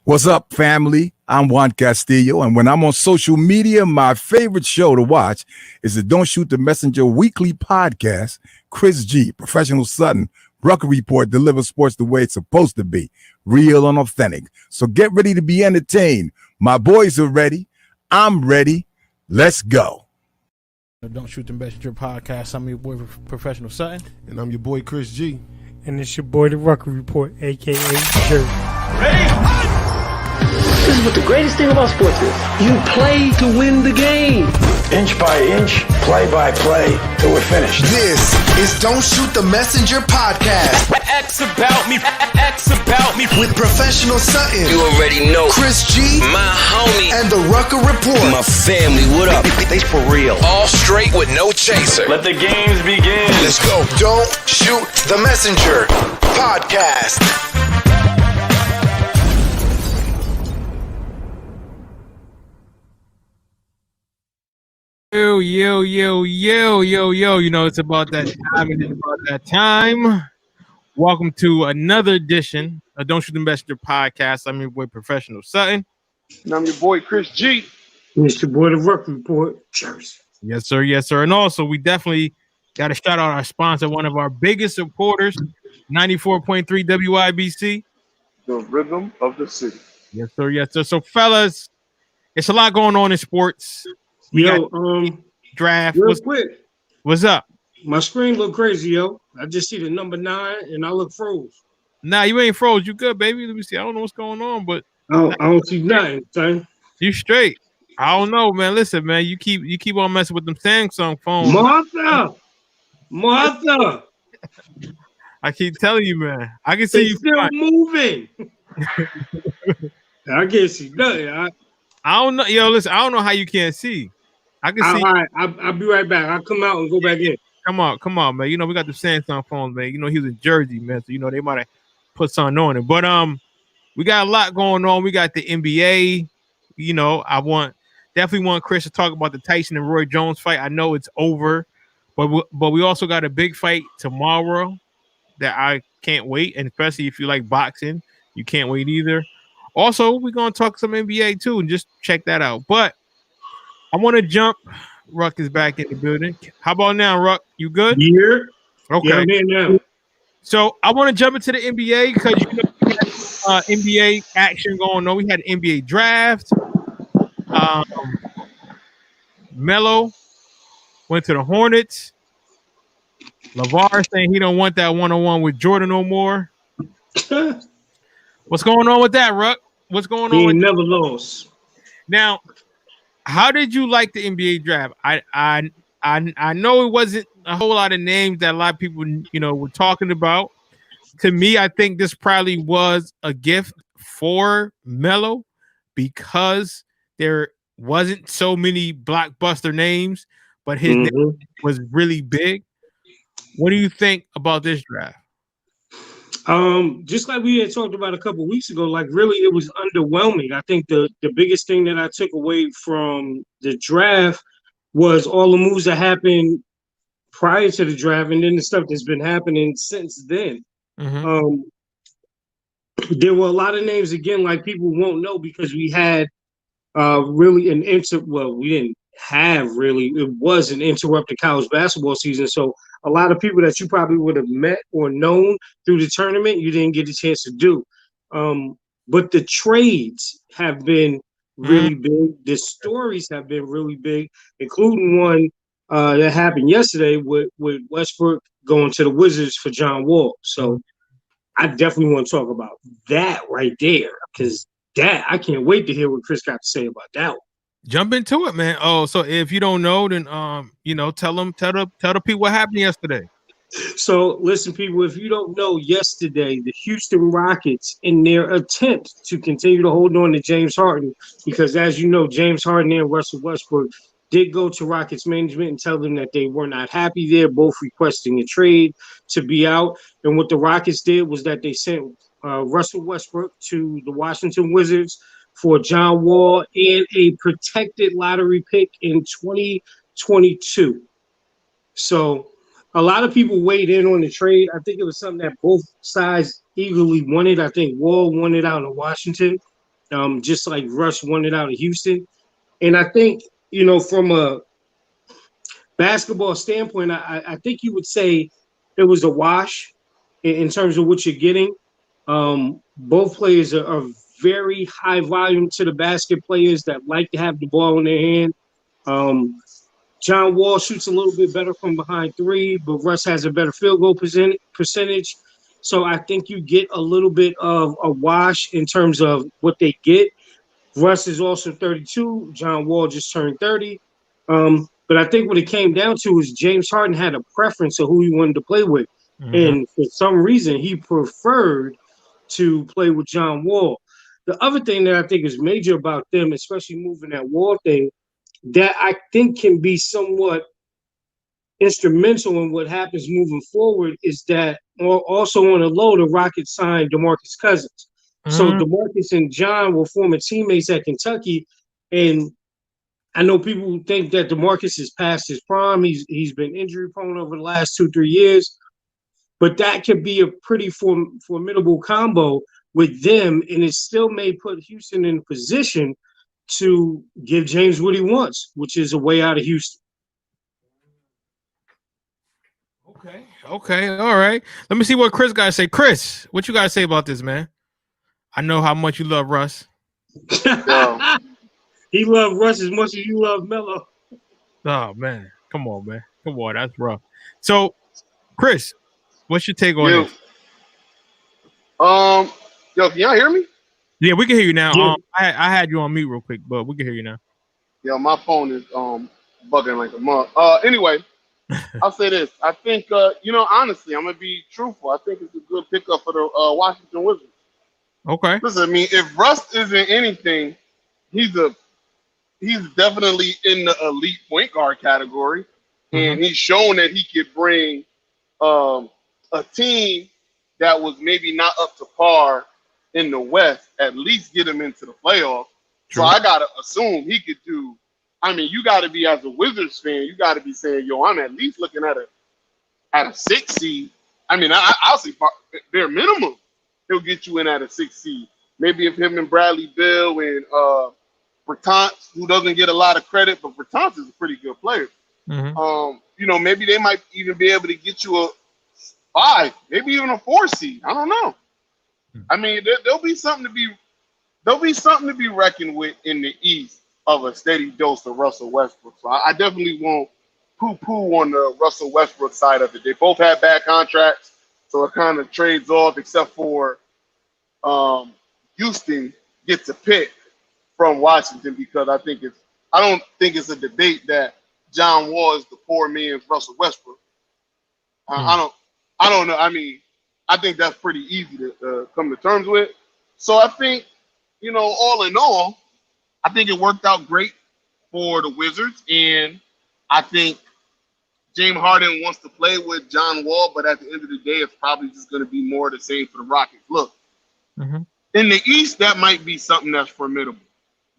What's up, family? I'm Juan Castillo, and when I'm on social media, my favorite show to watch is the Don't Shoot the Messenger weekly podcast. Chris G, Professional Sutton, Rucker Report delivers sports the way it's supposed to be, real and authentic. So get ready to be entertained. My boys are ready. I'm ready. Let's go. Don't Shoot the Messenger podcast. I'm your boy, Professional Sutton. And I'm your boy, Chris G. And it's your boy, the Rucker Report, a.k.a. Jerry. Ready? This is what the greatest thing about sports is. You play to win the game. Inch by inch, play by play, till we're finished. This is Don't Shoot the Messenger podcast. X about me. With Professional Sutton. You already know. Chris G. My homie. And the Rucker Report. My family, what up? They for real. All straight with no chaser. Let the games begin. Let's go. Don't Shoot the Messenger podcast. Yo. You know, it's about that time and it's about that time. Welcome to another edition of Don't Shoot the Messenger podcast. I'm your boy, Professional Sutton. And I'm your boy, Chris G. And it's your boy, the Rucker Report. Cheers. Yes, sir. And also, we definitely got to shout out our sponsor, one of our biggest supporters, 94.3 WIBC. The rhythm of the city. Yes, sir. So, fellas, it's a lot going on in sports. Draft. Real quick. What's up? My screen look crazy, yo. I just see the number 9 and I look froze. Nah, you ain't froze. You good, baby. Let me see. I don't know what's going on, but I don't see nothing, son. You straight. I don't know, man. Listen, man, you keep on messing with them Samsung phones. Martha. I keep telling you, man. I can see you still moving. I can't see nothing. I don't know. Yo, listen, I don't know how you can't see. I can see. All right, I'll be right back. I'll come out and go back in. Come on, man. You know, we got the Samsung phones, man. You know, he was in Jersey, man. So, you know, they might have put something on it. But we got a lot going on. We got the NBA. You know, definitely want Chris to talk about the Tyson and Roy Jones fight. I know it's over, but we also got a big fight tomorrow that I can't wait. And especially if you like boxing, you can't wait either. Also, we're going to talk some NBA too and just check that out. But I want to jump. Ruck is back in the building. How about now, Ruck? You good? Yeah. Okay. Yeah, I'm here now. So I want to jump into the NBA because you know we had, NBA action going on. We had an NBA draft. Melo went to the Hornets. LeVar saying he don't want that one-on-one with Jordan no more. What's going on with that, Ruck? What's going on? He never lost. Now, how did you like the NBA draft? I know it wasn't a whole lot of names that a lot of people, you know, were talking about. To me, I think this probably was a gift for Melo because there wasn't so many blockbuster names, but his name was really big. What do you think about this draft? Just like we had talked about a couple of weeks ago, like really it was underwhelming. I think the biggest thing that I took away from the draft was all the moves that happened prior to the draft and then the stuff that's been happening since then. There were a lot of names, again, like people won't know because we had really we didn't have really, it was an interrupted college basketball season. So a lot of people that you probably would have met or known through the tournament, you didn't get a chance to do. But the trades have been really big. The stories have been really big, including one that happened yesterday with Westbrook going to the Wizards for John Wall. So I definitely want to talk about that right there because I can't wait to hear what Chris got to say about that one. Jump into it, man. Oh, so if you don't know, then you know, tell the people what happened yesterday. So listen, people, if you don't know, yesterday the Houston Rockets, in their attempt to continue to hold on to James Harden, because as you know, James Harden and Russell Westbrook did go to Rockets management and tell them that they were not happy there, both requesting a trade to be out. And what the Rockets did was that they sent Russell Westbrook to the Washington Wizards for John Wall and a protected lottery pick in 2022. So a lot of people weighed in on the trade. I think it was something that both sides eagerly wanted. I think Wall wanted out of Washington. just like Russ wanted out of Houston. And I think, from a basketball standpoint, I think you would say it was a wash in terms of what you're getting. Both players are very high volume to the basket players that like to have the ball in their hand. John Wall shoots a little bit better from behind three, but Russ has a better field goal percentage. So I think you get a little bit of a wash in terms of what they get. Russ is also 32. John Wall just turned 30. But I think what it came down to is James Harden had a preference of who he wanted to play with. And for some reason, he preferred to play with John Wall. The other thing that I think is major about them, especially moving that Wall thing, that I think can be somewhat instrumental in what happens moving forward is that also on the low, the Rockets signed DeMarcus Cousins. So DeMarcus and John were former teammates at Kentucky, and I know people think that DeMarcus is past his prime. He's been injury prone over the last 2-3 years, but that could be a pretty formidable combo with them, and it still may put Houston in a position to give James what he wants, which is a way out of Houston. Okay, all right. Let me see what Chris got to say. Chris, what you got to say about this, man? I know how much you love Russ. He loved Russ as much as you love Melo. Oh, man. Come on, man. Come on. That's rough. So, Chris, what's your take on this? Can y'all hear me? Yeah, we can hear you now. Yeah. I had you on mute real quick, but we can hear you now. Yeah, my phone is bugging like a month. Anyway, I'll say this. I think honestly, I'm gonna be truthful. I think it's a good pickup for the Washington Wizards. Okay. Listen, I mean, if Russ isn't anything, he's definitely in the elite point guard category, and he's shown that he could bring a team that was maybe not up to par in the West, at least get him into the playoffs. True. So I gotta assume he could do. I mean, you got to be, as a Wizards fan, you got to be saying, "Yo, I'm at least looking at a 6 seed." I mean, I'll say bare minimum, he'll get you in at a 6 seed. Maybe if him and Bradley Beal and Bertans, who doesn't get a lot of credit, but Bertans is a pretty good player. Maybe they might even be able to get you a 5, maybe even a 4 seed. I don't know. I mean, there'll be something to be reckoned with in the East of a steady dose of Russell Westbrook. So I definitely won't poo-poo on the Russell Westbrook side of it. They both had bad contracts, so it kind of trades off, except for Houston gets a pick from Washington, because I don't think it's a debate that John Wall is the poor man's Russell Westbrook. I don't know. I mean, I think that's pretty easy to come to terms with. So I think, all in all, I think it worked out great for the Wizards, and I think James Harden wants to play with John Wall, but at the end of the day, it's probably just going to be more of the same for the Rockets. Look, in the East, that might be something that's formidable.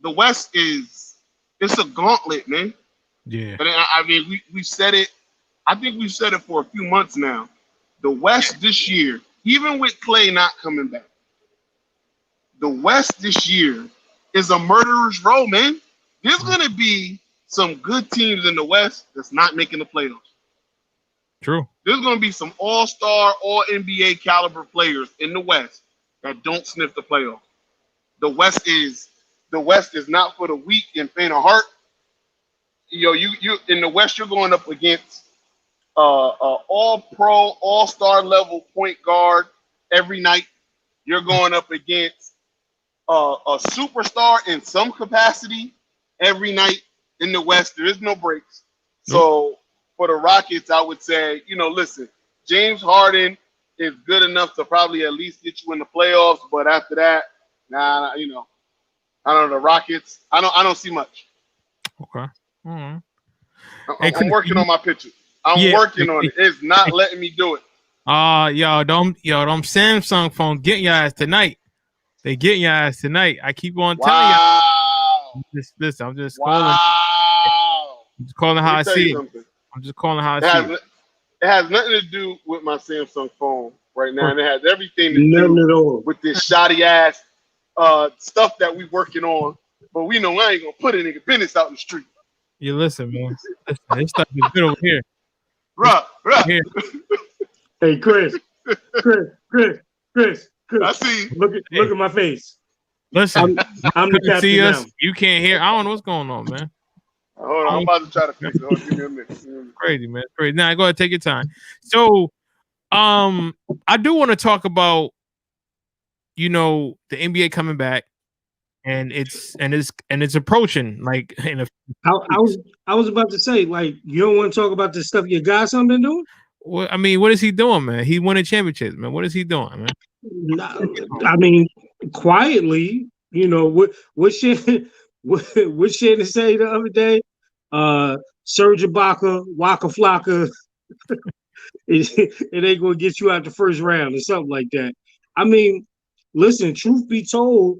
The West it's a gauntlet, man. Yeah. And I mean, we've said it. I think we've said it for a few months now. The West this year, even with Clay not coming back, the West this year is a murderer's row, man. There's going to be some good teams in the West that's not making the playoffs. True. There's going to be some all-star, all-NBA caliber players in the West that don't sniff the playoffs. The West is not for the weak and faint of heart. You in the West, you're going up against all-pro, all-star level point guard every night. You're going up against a superstar in some capacity every night in the West. There is no breaks. So for the Rockets, I would say, listen, James Harden is good enough to probably at least get you in the playoffs. But after that, I don't know, the Rockets, I don't see much. Okay. I'm working on my pitches. I'm working on it. It's not letting me do it. Them Samsung phones getting your ass tonight. They getting your ass tonight. I keep on telling you. Listen, I'm just calling. I'm just calling how I see it. I'm just calling how I see it. It has nothing to do with my Samsung phone right now, and it has everything to do with this shoddy ass stuff that we working on, but we know I ain't gonna put a nigga business out in the street. You listen, man. Listen, this stuff is good over here. Right. Here. Hey, Chris. I see. Look at my face. Listen, I'm the you captain see us. now. You can't hear. I don't know what's going on, man. Hold on, I'm about to try to fix it. Hold on, give me a minute. Crazy, man. Crazy. Now go ahead, take your time. So, I do want to talk about, the NBA coming back, and it's approaching like in a. I was about to say, like, you don't want to talk about the stuff your godson been doing? Well, I mean, what is he doing, man? He winning championships, man. What is he doing, man? No, I mean, quietly, what Shannon say the other day? Serge Ibaka, Waka Flocka, it ain't gonna get you out the first round or something like that. I mean, listen, truth be told,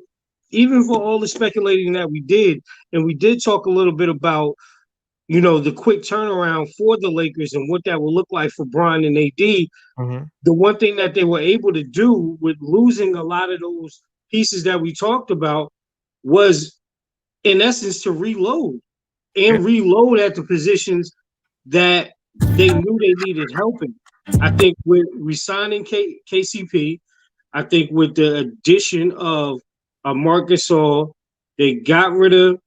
even for all the speculating that we did, and we did talk a little bit about, the quick turnaround for the Lakers and what that will look like for Bron and AD. Mm-hmm. The one thing that they were able to do with losing a lot of those pieces that we talked about was, in essence, to reload at the positions that they knew they needed help in. I think with resigning KCP, I think with the addition of Marc Gasol, they got rid of,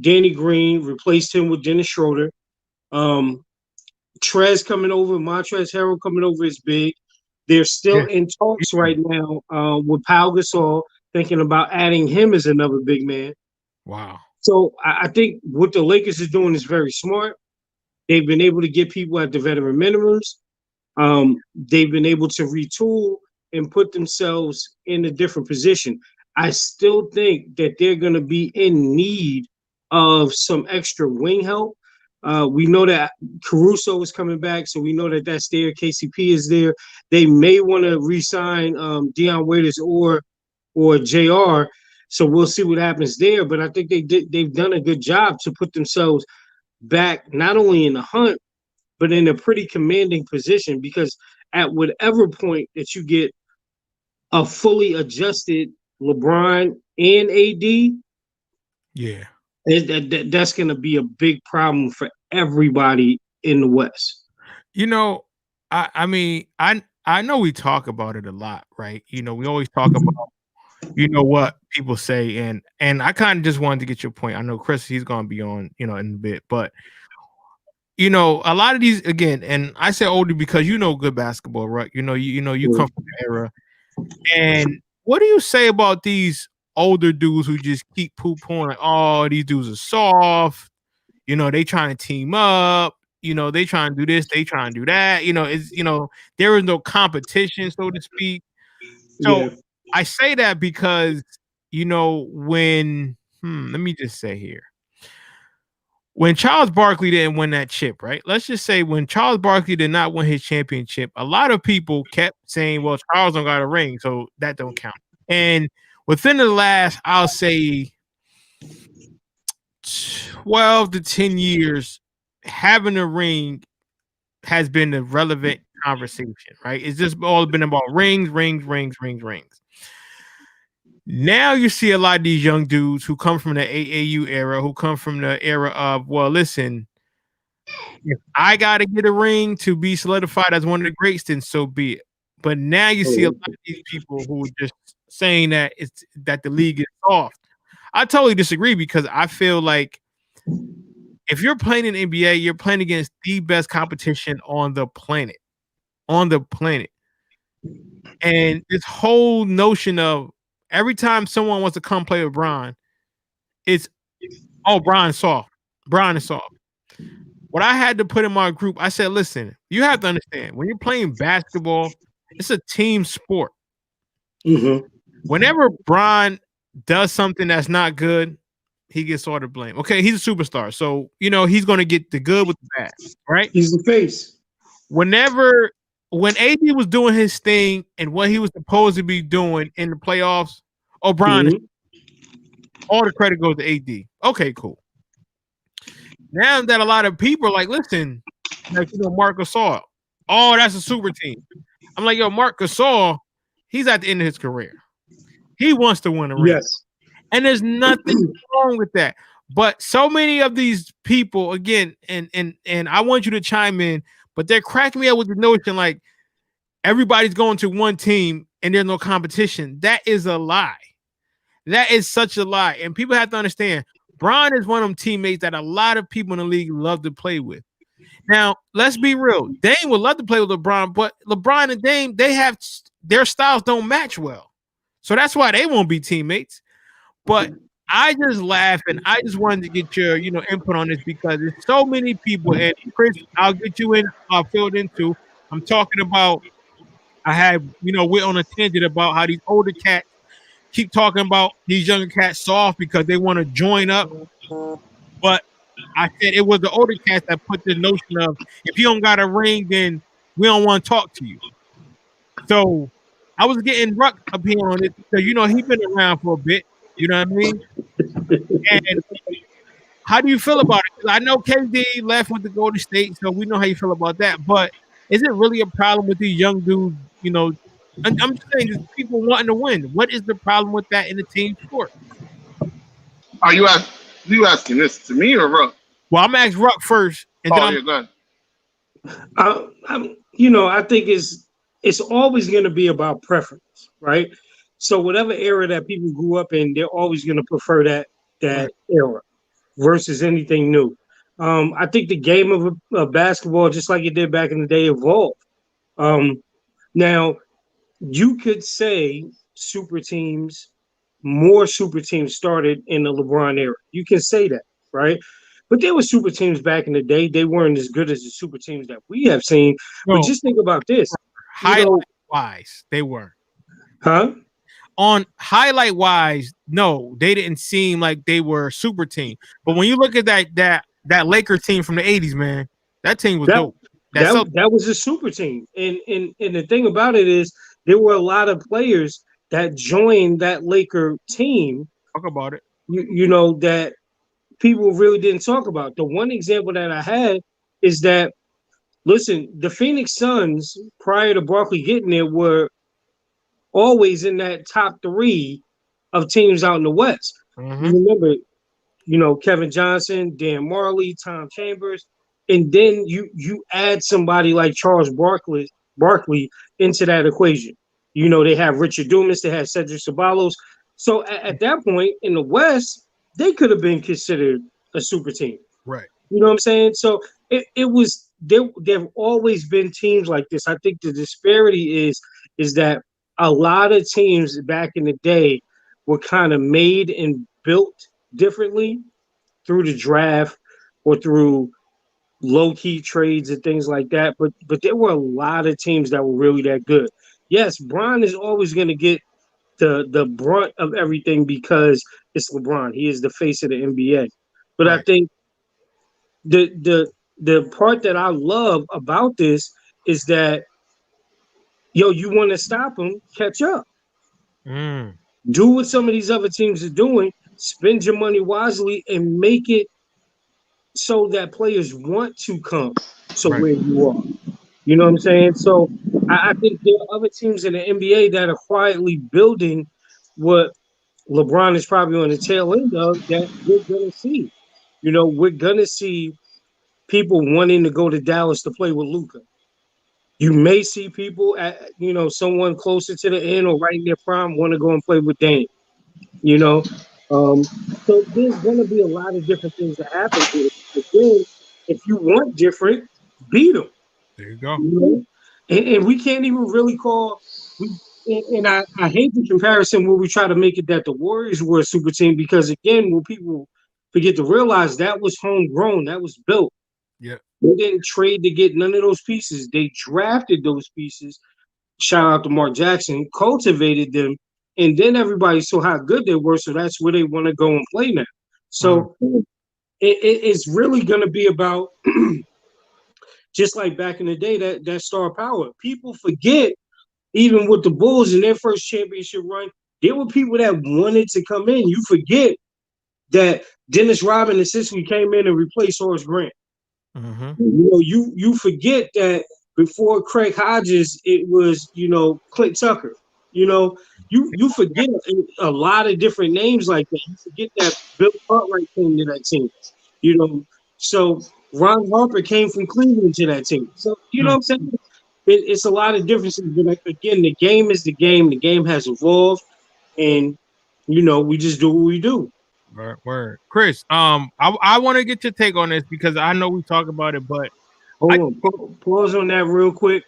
Danny Green, replaced him with Dennis Schroeder. Trez coming over, Montrezl Harrell coming over is big. They're still in talks right now with Pau Gasol, thinking about adding him as another big man. Wow. So I think what the Lakers are doing is very smart. They've been able to get people at the veteran minimums. They've been able to retool and put themselves in a different position. I still think that they're going to be in need of some extra wing help. We know that Caruso is coming back, so we know that that's there. KCP is there. They may want to re-sign Dion Waiters or JR. So we'll see what happens there. But I think they've done a good job to put themselves back not only in the hunt, but in a pretty commanding position, because at whatever point that you get a fully adjusted LeBron and AD, that's going to be a big problem for everybody in the West. I mean, I know we talk about it a lot, right? We always talk about, what people say, and I kind of just wanted to get your point. I know Chris, he's going to be on, in a bit, but a lot of these, again, and I say older because good basketball, right? You come from the era. And what do you say about these older dudes who just keep poo-pooing like, oh, these dudes are soft, they trying to team up, they trying to do this, they trying to do that, it's there is no competition, so to speak. So I say that because when let me just say here, when Charles Barkley didn't win that chip, right? Let's just say when Charles Barkley did not win his championship, a lot of people kept saying, well, Charles don't got a ring, so that don't count. And within the last, I'll say 12 to 10 years, having a ring has been a relevant conversation, right? It's just all been about rings. Now you see a lot of these young dudes who come from the AAU era, who come from the era of, well, listen, if I got to get a ring to be solidified as one of the greats, then so be it. But now you see a lot of these people who are just saying that that the league is soft. I totally disagree, because I feel like if you're playing in the NBA, you're playing against the best competition on the planet. And this whole notion of every time someone wants to come play with Bron, it's, oh, Bron is soft. What I had to put in my group, I said, listen, you have to understand, when you're playing basketball, it's a team sport. Mm-hmm. Whenever Bron does something that's not good, he gets all the blame. Okay, he's a superstar, so he's going to get the good with the bad, right? He's the face. When AD was doing his thing and what he was supposed to be doing in the playoffs, Bron, all the credit goes to AD. Okay, cool. Now that a lot of people are like, listen, like, Marc Gasol, oh, that's a super team. I'm like, yo, Marc Gasol, he's at the end of his career. He wants to win a ring. Yes. And there's nothing wrong with that. But so many of these people, again, and I want you to chime in, but they're cracking me up with the notion like everybody's going to one team and there's no competition. That is a lie. That is such a lie. And people have to understand, Bron is one of them teammates that a lot of people in the league love to play with. Now, let's be real. Dame would love to play with LeBron, but LeBron and Dame, their styles don't match well. So that's why they won't be teammates. But I just laugh, and I just wanted to get your, input on this because there's so many people. And Chris, I'll get you in, filled into. I'm talking about. I have, we're on a tangent about how these older cats keep talking about these younger cats soft because they want to join up. But I said it was the older cats that put the notion of if you don't got a ring, then we don't want to talk to you. So I was getting Ruck up here on it because he's been around for a bit. You know what I mean? And how do you feel about it? I know KD left with the Golden State, so we know how you feel about that. But is it really a problem with these young dudes? I'm just saying, just people wanting to win. What is the problem with that in the team sport? Are you asking this to me or Ruck? Well, I'm asking Ruck first, and then go ahead. I think it's always going to be about preference, right? So whatever era that people grew up in, they're always going to prefer that era versus anything new. I think the game of basketball, just like it did back in the day, evolved. Now, you could say more super teams started in the LeBron era. You can say that, right? But there were super teams back in the day. They weren't as good as the super teams that we have seen. But just think about this. Highlight-wise, they weren't. Huh? On highlight-wise, no, they didn't seem like they were a super team. But when you look at that Lakers team from the 80s, man, that team was dope. That was a super team. And the thing about it is there were a lot of players that joined that Laker team. Talk about it. That people really didn't talk about. The one example that I had is that, listen, the Phoenix Suns, prior to Barkley getting there, were always in that top 3 of teams out in the West. Mm-hmm. You remember, Kevin Johnson, Dan Marley, Tom Chambers, and then you add somebody like Charles Barkley into that equation. They have Richard Dumas, they have Cedric Ceballos. So at that point in the West, they could have been considered a super team. Right. You know what I'm saying? So it was there've always been teams like this. I think the disparity is that a lot of teams back in the day were kind of made and built differently through the draft or through low-key trades and things like that. But there were a lot of teams that were really that good. Yes, Bron is always going to get the brunt of everything because it's LeBron. He is the face of the NBA. But right. I think the part that I love about this is that, you want to stop him, catch up. Do what some of these other teams are doing, spend your money wisely, and make it so that players want to come to where you are. You know what I'm saying? So I think there are other teams in the NBA that are quietly building what LeBron is probably on the tail end of that we're going to see. We're going to see people wanting to go to Dallas to play with Luka. You may see people at, someone closer to the end or right in their prime want to go and play with Dame. So there's going to be a lot of different things that happen here. But then, if you want different, beat them. There you go. And we can't even really call. And I hate the comparison where we try to make it that the Warriors were a super team because, again, when people forget to realize that was homegrown, that was built. Yeah. They didn't trade to get none of those pieces. They drafted those pieces. Shout out to Mark Jackson, cultivated them. And then everybody saw how good they were, so that's where they want to go and play now. So it's really going to be about, just like back in the day, that star power. People forget, even with the Bulls in their first championship run, there were people that wanted to come in. You forget that Dennis Rodman essentially came in and replaced Horace Grant. Mm-hmm. You forget that before Craig Hodges, it was, Clint Tucker. You know, you forget a lot of different names like that. You forget that Bill Cartwright came to that team. You know, so Ron Harper came from Cleveland to that team. So you know what I'm saying? It's a lot of differences. But like, again, the game is the game. The game has evolved, and you know, we just do what we do. Word. Chris, I want to get your take on this because I know we talk about it, but Hold on, pause on that real quick,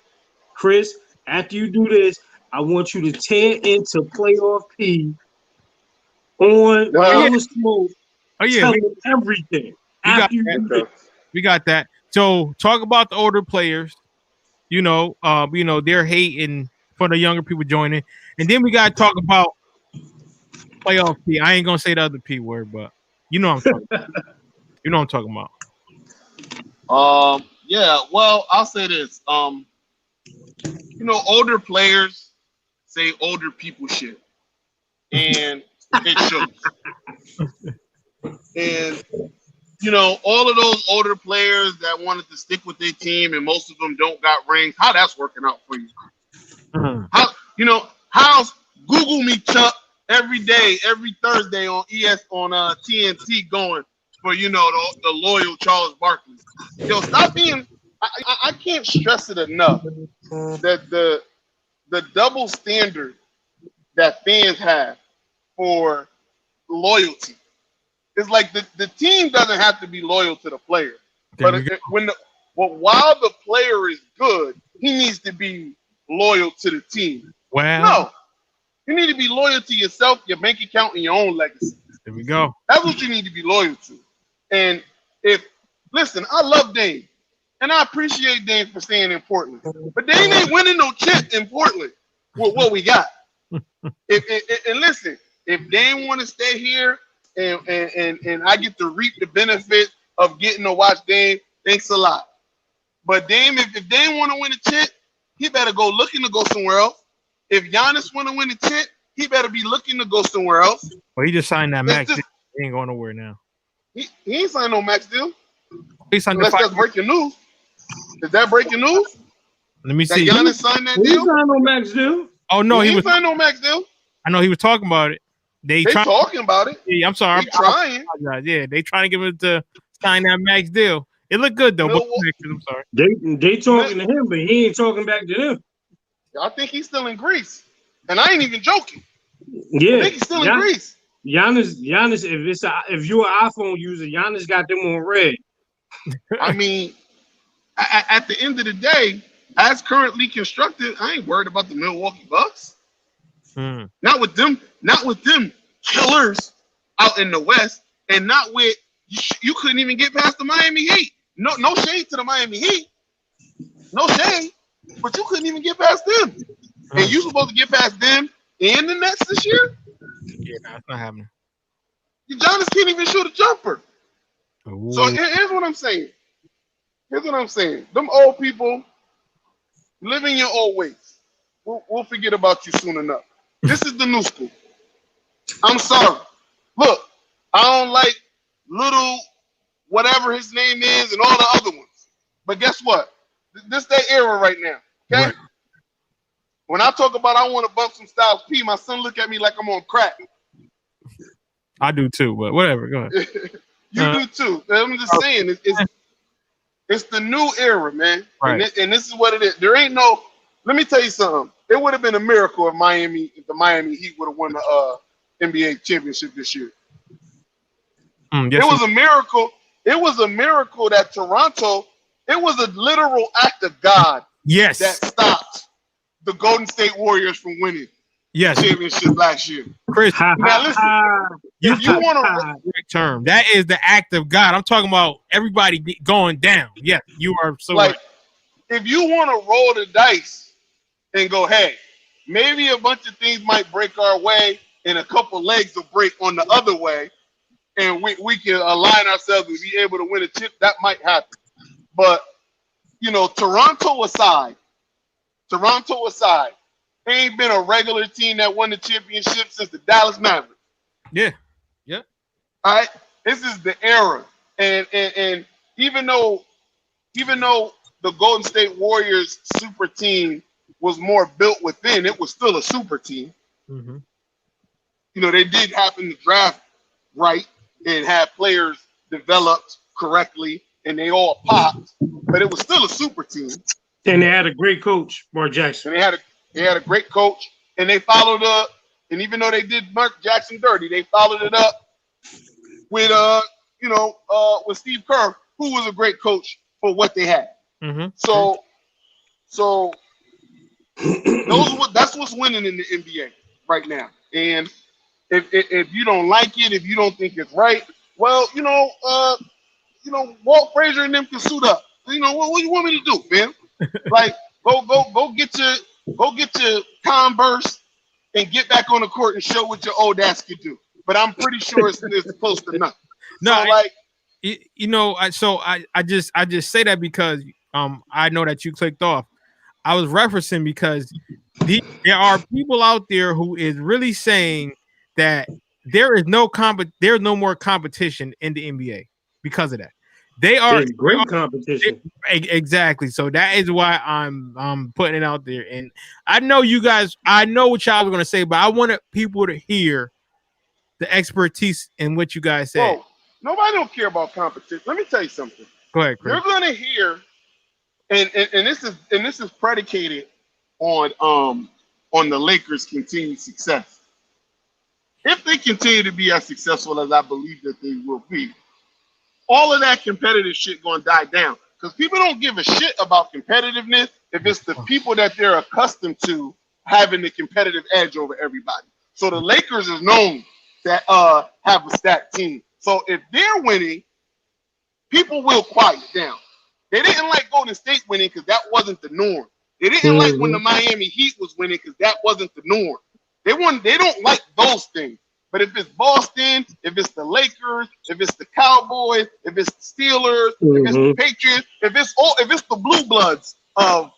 Chris. After you do this, I want you to tear into playoff P on all the smoke. oh yeah, Tell them everything. After you do this. we got that. So talk about the older players. You know, they're hating for the younger people joining, and then we gotta talk about playoff P. I ain't gonna say the other P word, but you know what I'm talking about. You know what I'm talking about. Yeah, well, I'll say this. You know, older players say older people shit. And it shows. And, you know, all of those older players that wanted to stick with their team and most of them don't got rings, how that's working out for you. How, you know, how's Google me Chuck every day, every Thursday on TNT going for, you know, the loyal Charles Barkley. Yo, stop being I can't stress it enough that the double standard that fans have for loyalty. It's like the team doesn't have to be loyal to the player. But while the player is good, he needs to be loyal to the team. Wow. No. You need to be loyal to yourself, your bank account, and your own legacy. There we go. That's what you need to be loyal to. And listen, I love Dame. And I appreciate Dame for staying in Portland. But Dame ain't winning no chip in Portland with what we got. And listen, if Dame want to stay here and I get to reap the benefit of getting to watch Dame, thanks a lot. But Dame, if Dame want to win a chip, he better go looking to go somewhere else. If Giannis want to win a chip, he better be looking to go somewhere else. Well, he just signed that max deal. He ain't going nowhere now. He ain't signed no max deal. He signed Unless that's breaking news. Is that breaking news? Let me see. That Giannis signed that deal? He signed no max deal. Oh no, he signed no max deal. I know he was talking about it. They talking about it. Yeah, I'm sorry. They trying. Yeah, they trying to get him to sign that max deal. It looked good though. I'm sorry. They talking to him, but he ain't talking back to them. I think he's still in Greece, and I ain't even joking. Yeah, I think he's still in Greece. Giannis, if you're an iPhone user, Giannis got them on red. I mean, at the end of the day, as currently constructed, I ain't worried about the Milwaukee Bucks. Not with them killers out in the West, and not with you couldn't even get past the Miami Heat. No shade to the Miami Heat. No shade. But you couldn't even get past them. And you supposed to get past them and the Nets this year? Yeah, that's not happening. Giannis can't even shoot a jumper. Ooh. So here's what I'm saying. Them old people live in your old ways. We'll forget about you soon enough. This is the new school. I'm sorry. Look, I don't like little whatever his name is and all the other ones. But guess what? This that era right now. Okay? Right. When I talk about I want to bump some Styles P, my son look at me like I'm on crack. I do too, but whatever. Go ahead. You do too. I'm just saying, it's the new era, man. Right. And this is what it is. There ain't no. Let me tell you something. It would have been a miracle if the Miami Heat would have won the NBA championship this year. It was a miracle. It was a miracle that Toronto. It was a literal act of God. Yes. That stopped the Golden State Warriors from winning. Yes. The championship last year. Chris, now listen. If you want to term, that is the act of God. I'm talking about everybody going down. Yeah, you are so like. Right. If you want to roll the dice and go, hey, maybe a bunch of things might break our way and a couple legs will break on the other way, and we can align ourselves and be able to win a chip, that might happen. But, you know, Toronto aside, ain't been a regular team that won the championship since the Dallas Mavericks. Yeah. All right? This is the era. And even though the Golden State Warriors super team was more built within, it was still a super team. Mm-hmm. You know, they did happen to draft right and have players developed correctly, and they all popped, but it was still a super team. And they had a great coach, Mark Jackson. And they had a great coach, and they followed up. And even though they did Mark Jackson dirty, they followed it up with with Steve Kerr, who was a great coach for what they had. Mm-hmm. So that's what's winning in the NBA right now. And if you don't like it, if you don't think it's right, well, Walt Frazier and them can suit up. You know, what do you want me to do, man? Like, go get your Converse and get back on the court and show what your old ass could do. But I'm pretty sure it's close to nothing. No, So, I just say that because I know that you clicked off. I was referencing because there are people out there who is really saying that there's no more competition in the NBA because of that. There's great competition. Exactly. So that is why I'm putting it out there. And I know you guys, I know what y'all were gonna say, but I wanted people to hear the expertise in what you guys said. Whoa, nobody don't care about competition. Let me tell you something. Go ahead, Chris. You're gonna hear, and this is predicated on the Lakers' continued success. If they continue to be as successful as I believe that they will be, all of that competitive shit gonna die down. Because people don't give a shit about competitiveness if it's the people that they're accustomed to having the competitive edge over everybody. So the Lakers is known that have a stacked team. So if they're winning, people will quiet down. They didn't like Golden State winning because that wasn't the norm. They didn't like when the Miami Heat was winning because that wasn't the norm. They don't like those things. But if it's Boston, if it's the Lakers, if it's the Cowboys, if it's the Steelers, if it's the Patriots, if it's the blue bloods of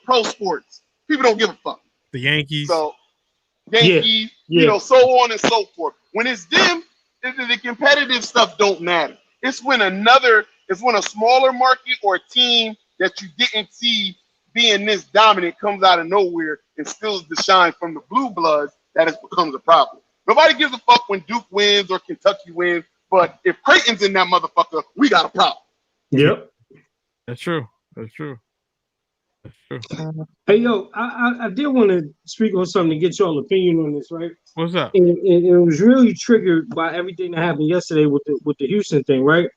pro sports, people don't give a fuck. The Yankees. So Yankees, so on and so forth. When it's them, the competitive stuff don't matter. It's when a smaller market or a team that you didn't see being this dominant comes out of nowhere and steals the shine from the blue bloods that it becomes a problem. Nobody gives a fuck when Duke wins or Kentucky wins, but if Creighton's in that motherfucker, we got a problem. Yep. That's true. Hey, yo, I did want to speak on something to get y'all opinion on this, right? What's up? And it was really triggered by everything that happened yesterday with the Houston thing, right?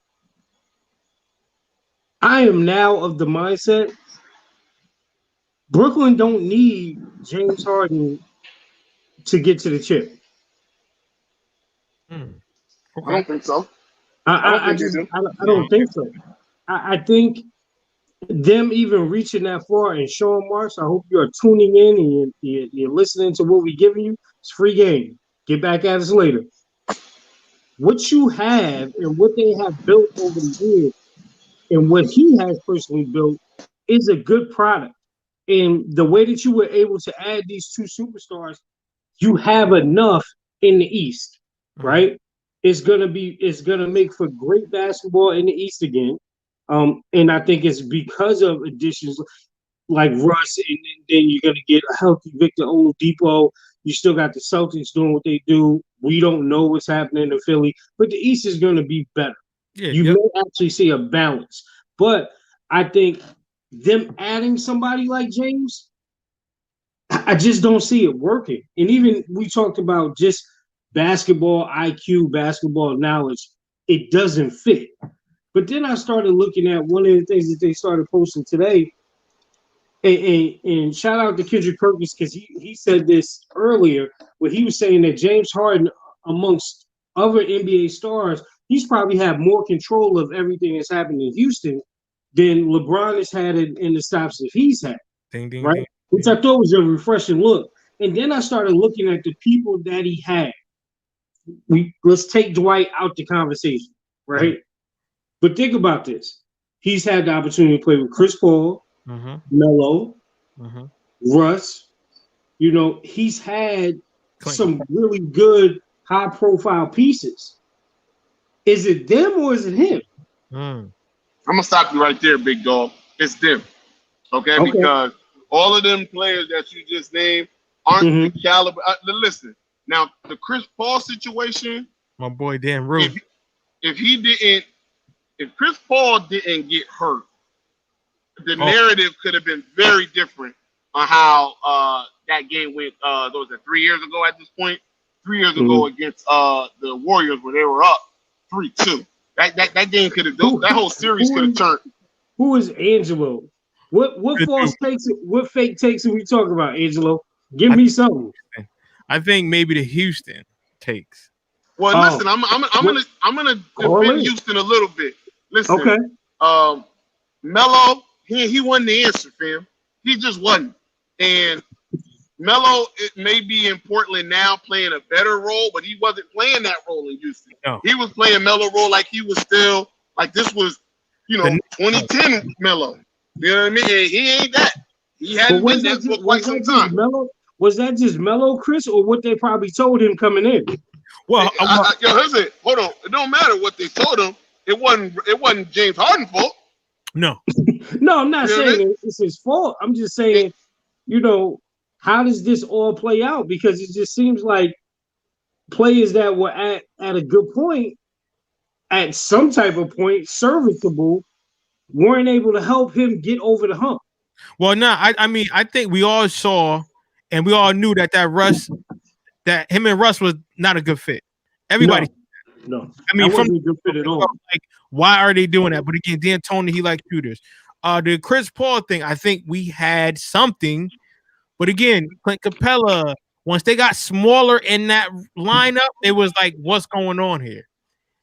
I am now of the mindset Brooklyn don't need James Harden to get to the chip. Okay. I don't think so. I don't think so. I think them even reaching that far and showing Marks, I hope you are tuning in and you're listening to what we're giving you. It's free game. Get back at us later. What you have and what they have built over the years and what he has personally built is a good product. And the way that you were able to add these two superstars, you have enough in the East, right? It's gonna make for great basketball in the East again. And I think it's because of additions like Russ, and then you're gonna get a healthy Victor Oladipo. You still got the Celtics doing what they do. We don't know what's happening in Philly, but the East is gonna be better. You may actually see a balance, but I think them adding somebody like James, I just don't see it working. And even we talked about just basketball IQ, basketball knowledge, it doesn't fit. But then I started looking at one of the things that they started posting today, and shout out to Kendrick Perkins because he said this earlier, where he was saying that James Harden, amongst other NBA stars, he's probably had more control of everything that's happened in Houston than LeBron has had in the stops that he's had, right? Which I thought was a refreshing look. And then I started looking at the people that he had. Let's take Dwight out the conversation, right? But think about this. He's had the opportunity to play with Chris Paul, Melo, Russ. You know, he's had some really good high-profile pieces. Is it them or is it him? I'm gonna stop you right there, big dog. It's them, okay? Because all of them players that you just named aren't the caliber. Listen, now the Chris Paul situation. My boy Dan Rue. If Chris Paul didn't get hurt, the narrative could have been very different on how that game went. Was it 3 years ago at this point? 3 years ago against the Warriors when they were up 3-2. That game could have that whole series could have turned. Who is Angelo? What false takes? What fake takes are we talking about, Angelo? Give me something. I think maybe the Houston takes. Well, listen, I'm gonna defend Houston a little bit. Listen, okay. Melo, he wasn't the answer, fam. He just wasn't. And Melo, it may be in Portland now playing a better role, but he wasn't playing that role in Houston. No. He was playing Melo role like he was still like this was, 2010 Melo. You know what I mean? And he ain't that. He hadn't been that for quite some time. Was that just Melo, Chris, or what they probably told him coming in? Well, listen, hold on. It don't matter what they told him. It wasn't James Harden's fault. No. No, I'm not saying it's his fault. I'm just saying, how does this all play out? Because it just seems like players that were at a good point, at some type of point, serviceable, weren't able to help him get over the hump. Well, no, I mean, I think we all saw and we all knew that him and Russ was not a good fit. Everybody. No. I mean, wasn't a good fit at all. Like, why are they doing that? But again, D'Antoni, he likes shooters. The Chris Paul thing, I think we had something. But again, Clint Capella, once they got smaller in that lineup, it was like, what's going on here?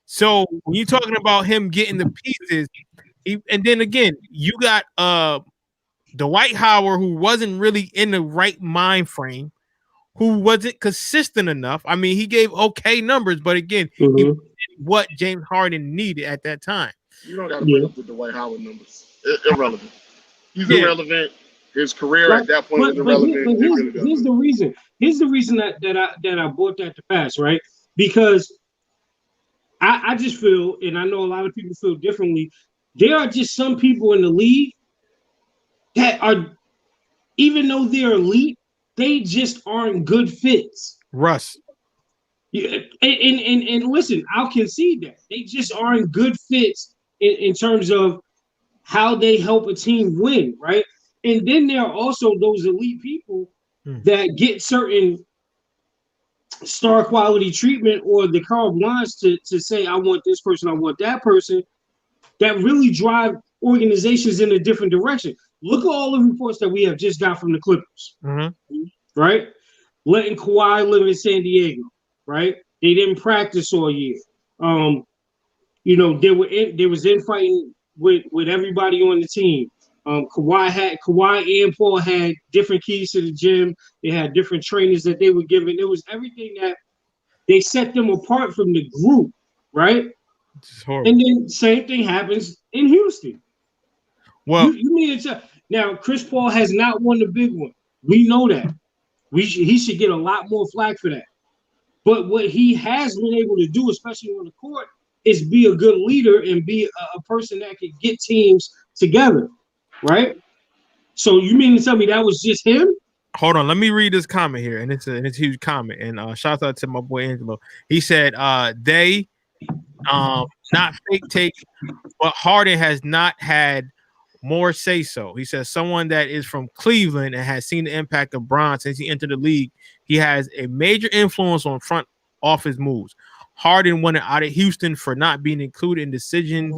So when you're talking about him getting the pieces, and then again, you got Dwight Howard, who wasn't really in the right mind frame, who wasn't consistent enough. I mean, he gave okay numbers, but again, he wasn't what James Harden needed at that time. You don't got to bring up the Dwight Howard numbers. Irrelevant. He's irrelevant. His career at that point is irrelevant. Here's the reason. Here's the reason that I brought that to pass, right? Because I just feel, and I know a lot of people feel differently, there are just some people in the league that are, even though they're elite, they just aren't good fits. Russ. Yeah, and listen, I'll concede that. They just aren't good fits in terms of how they help a team win, right? And then there are also those elite people that get certain star quality treatment or the carte blanche to say, I want this person, I want that person, that really drive organizations in a different direction. Look at all the reports that we have just got from the Clippers, right? Letting Kawhi live in San Diego, right? They didn't practice all year. There was infighting with everybody on the team. Kawhi and Paul had different keys to the gym. They had different trainers that they were given. It was everything that they set them apart from the group, right? And then same thing happens in Houston. Well, you mean to now Chris Paul has not won the big one. We know that. He should get a lot more flack for that. But what he has been able to do, especially on the court, is be a good leader and be a person that can get teams together, right? So you mean to tell me that was just him? Hold on, let me read this comment here, and it's a huge comment. And shout out to my boy Angelo. He said, "They not fake take, but Harden has not had more say so." He says, "Someone that is from Cleveland and has seen the impact of Bron since he entered the league, he has a major influence on front office moves. Harden wanted out of Houston for not being included in decisions,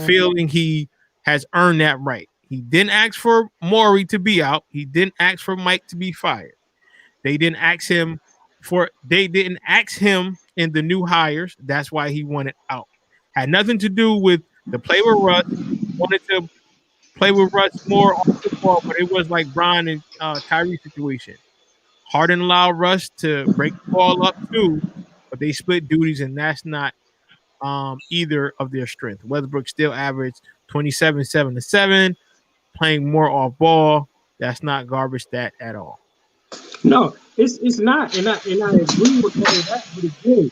feeling he has earned that right. He didn't ask for Morey to be out. He didn't ask for Mike to be fired. They didn't ask him in the new hires. That's why he wanted out. Had nothing to do with the play with Russ. Wanted to play with Russ more on football, but it was like Bron and Kyrie situation. Harden allowed Russ to break the ball up too, but they split duties, and that's not either of their strength. Westbrook still averaged 27, 7 to 7, playing more off ball. That's not garbage stat at all." No, it's not, and I agree with all of that. But again,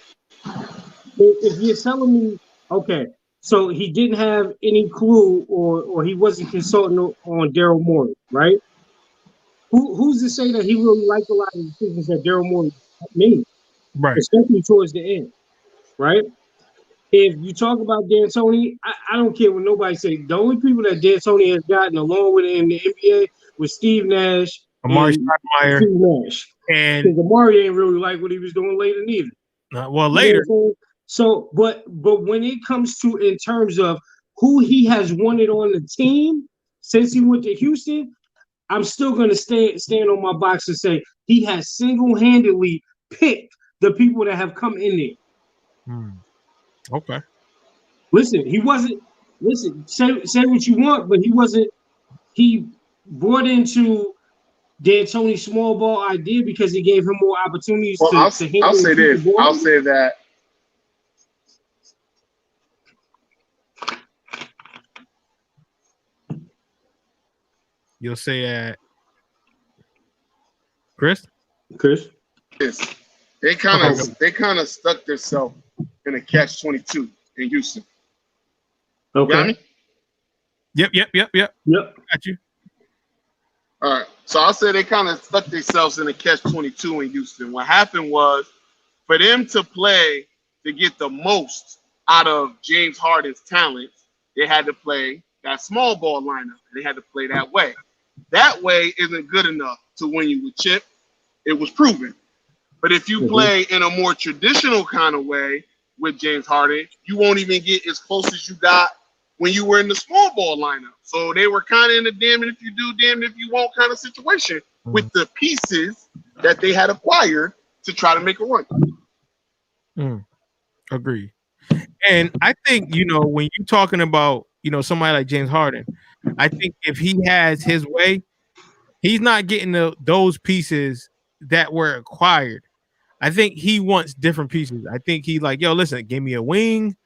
if you're telling me, okay, so he didn't have any clue, or he wasn't consulting on Daryl Morey, right? who's to say that he really liked a lot of the decisions that Daryl Morey made, Right. especially towards the end, right? If you talk about D'Antoni, I don't care what nobody say. The only people that D'Antoni has gotten along with in the NBA was Steve Nash Amari and Stoudemire. Steve Nash. And Because Amari ain't really like what he was doing later neither. well, later. You know what I'm saying? So, but when it comes to in terms of who he has wanted on the team since he went to Houston, I'm still going to stand on my box and say he has single-handedly picked the people that have come in there. Okay. Listen, he wasn't. Listen, say what you want, but he wasn't. He brought into D'Antoni's small ball idea because it gave him more opportunities Well, to handle. I'll say this. I'll say that. You'll say that, Chris? Yes, they kind of stuck themselves in a catch-22 in Houston. Okay. Got me? Yep. Got you. All right. So I'll say they kind of stuck themselves in a catch-22 in Houston. What happened was, for them to play to get the most out of James Harden's talent, they had to play that small ball lineup. They had to play that way. That way isn't good enough to win you with chip. It was proven. But if you play in a more traditional kind of way with James Harden, you won't even get as close as you got when you were in the small ball lineup. So they were kind of in a damn it if you do, damn it if you won't kind of situation with the pieces that they had acquired to try to make a run. Agree. And I think, when you're talking about, somebody like James Harden, I think if he has his way, he's not getting those pieces that were acquired. I think he wants different pieces. I think he like, yo, listen, give me a wing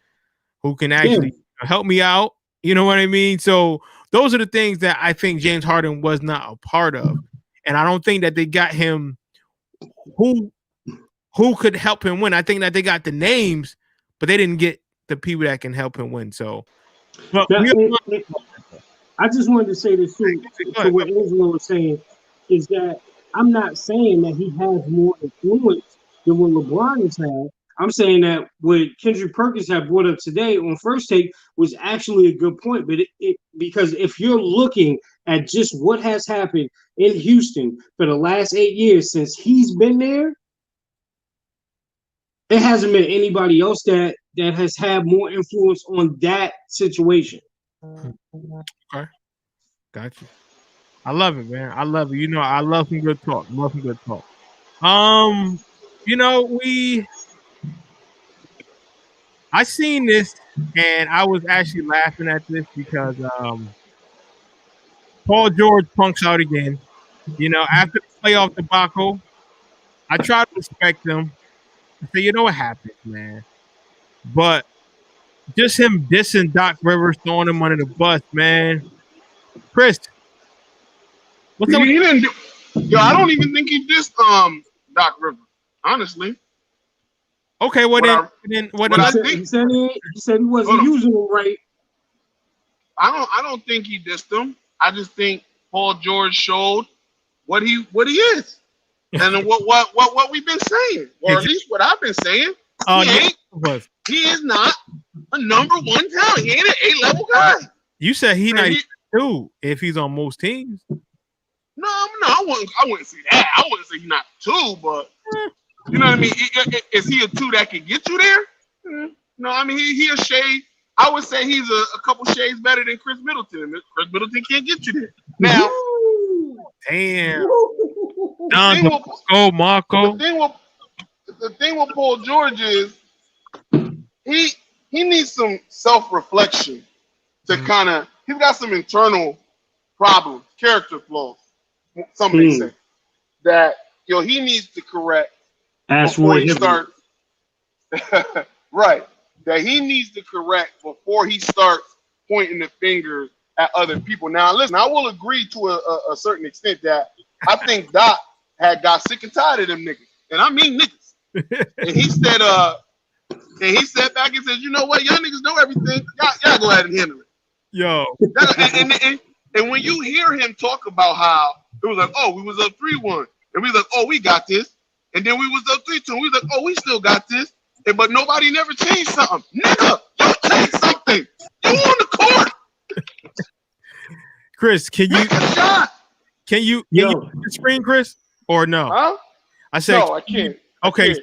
who can actually help me out. You know what I mean? So those are the things that I think James Harden was not a part of. And I don't think that they got him who could help him win. I think that they got the names, but they didn't get the people that can help him win. So but I just wanted to say this too, to what Angelo was saying, is that I'm not saying that he has more influence than what LeBron has had. I'm saying that what Kendrick Perkins had brought up today on First Take was actually a good point. But because if you're looking at just what has happened in Houston for the last 8 years since he's been there, there hasn't been anybody else that has had more influence on that situation. Okay. Got you. I love it, man. I love it. I love some good talk. I seen this and I was actually laughing at this because Paul George punks out again. After the playoff debacle, I try to respect him. I say, what happened, man? But just him dissing Doc Rivers, throwing him under the bus, man. Chris, what's up? He didn't do, I don't even think he dissed Doc Rivers, honestly. Okay, what I think he said he wasn't using them right. I don't think he dissed him. I just think Paul George showed what he is. And what we've been saying, or at least what I've been saying. He is not a number one talent. He ain't an A-level guy. You said he not two if he's on most teams. No, I wouldn't say that. I wouldn't say he's not two, but you know what I mean? Is he a two that can get you there? No, I mean he a shade. I would say he's a couple shades better than Chris Middleton. Chris Middleton can't get you there. Now, damn. Marco. The thing with Paul George is he needs some self-reflection to kind of. He's got some internal problems, character flaws. Some may say that he needs to correct before he starts. Right, that he needs to correct before he starts pointing the fingers at other people. Now, listen, I will agree to a certain extent that I think Doc had got sick and tired of them niggas, and I mean niggas. And he said back and said, you know what, y'all niggas know everything. Y'all go ahead and handle it. Yo. And when you hear him talk about how It was like, oh, we was up 3-1. And we was like, oh, we got this. And then we was up 3-2. And we was like, oh, we still got this. But nobody never changed something. Nigga, you changed something. You on the court. Chris, can you Make a shot. Can you the screen, Chris, or no? Huh? I said No, I can't. Okay,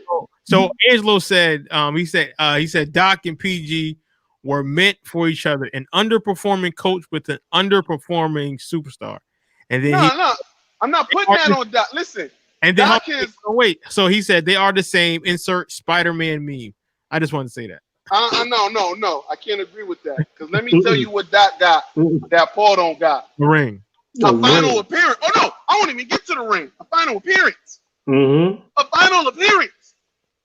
so Angelo said he said Doc and PG were meant for each other, an underperforming coach with an underperforming superstar. And then no, I'm not putting that on Doc. Listen, and then Doc is wait. So he said they are the same. Insert Spider-Man meme. I just wanted to say that. No. I can't agree with that. Because let me tell you what Doc got that Paul don't got. The ring. A final appearance. Oh no, I won't even get to the ring. A final appearance. Mm-hmm. A final appearance.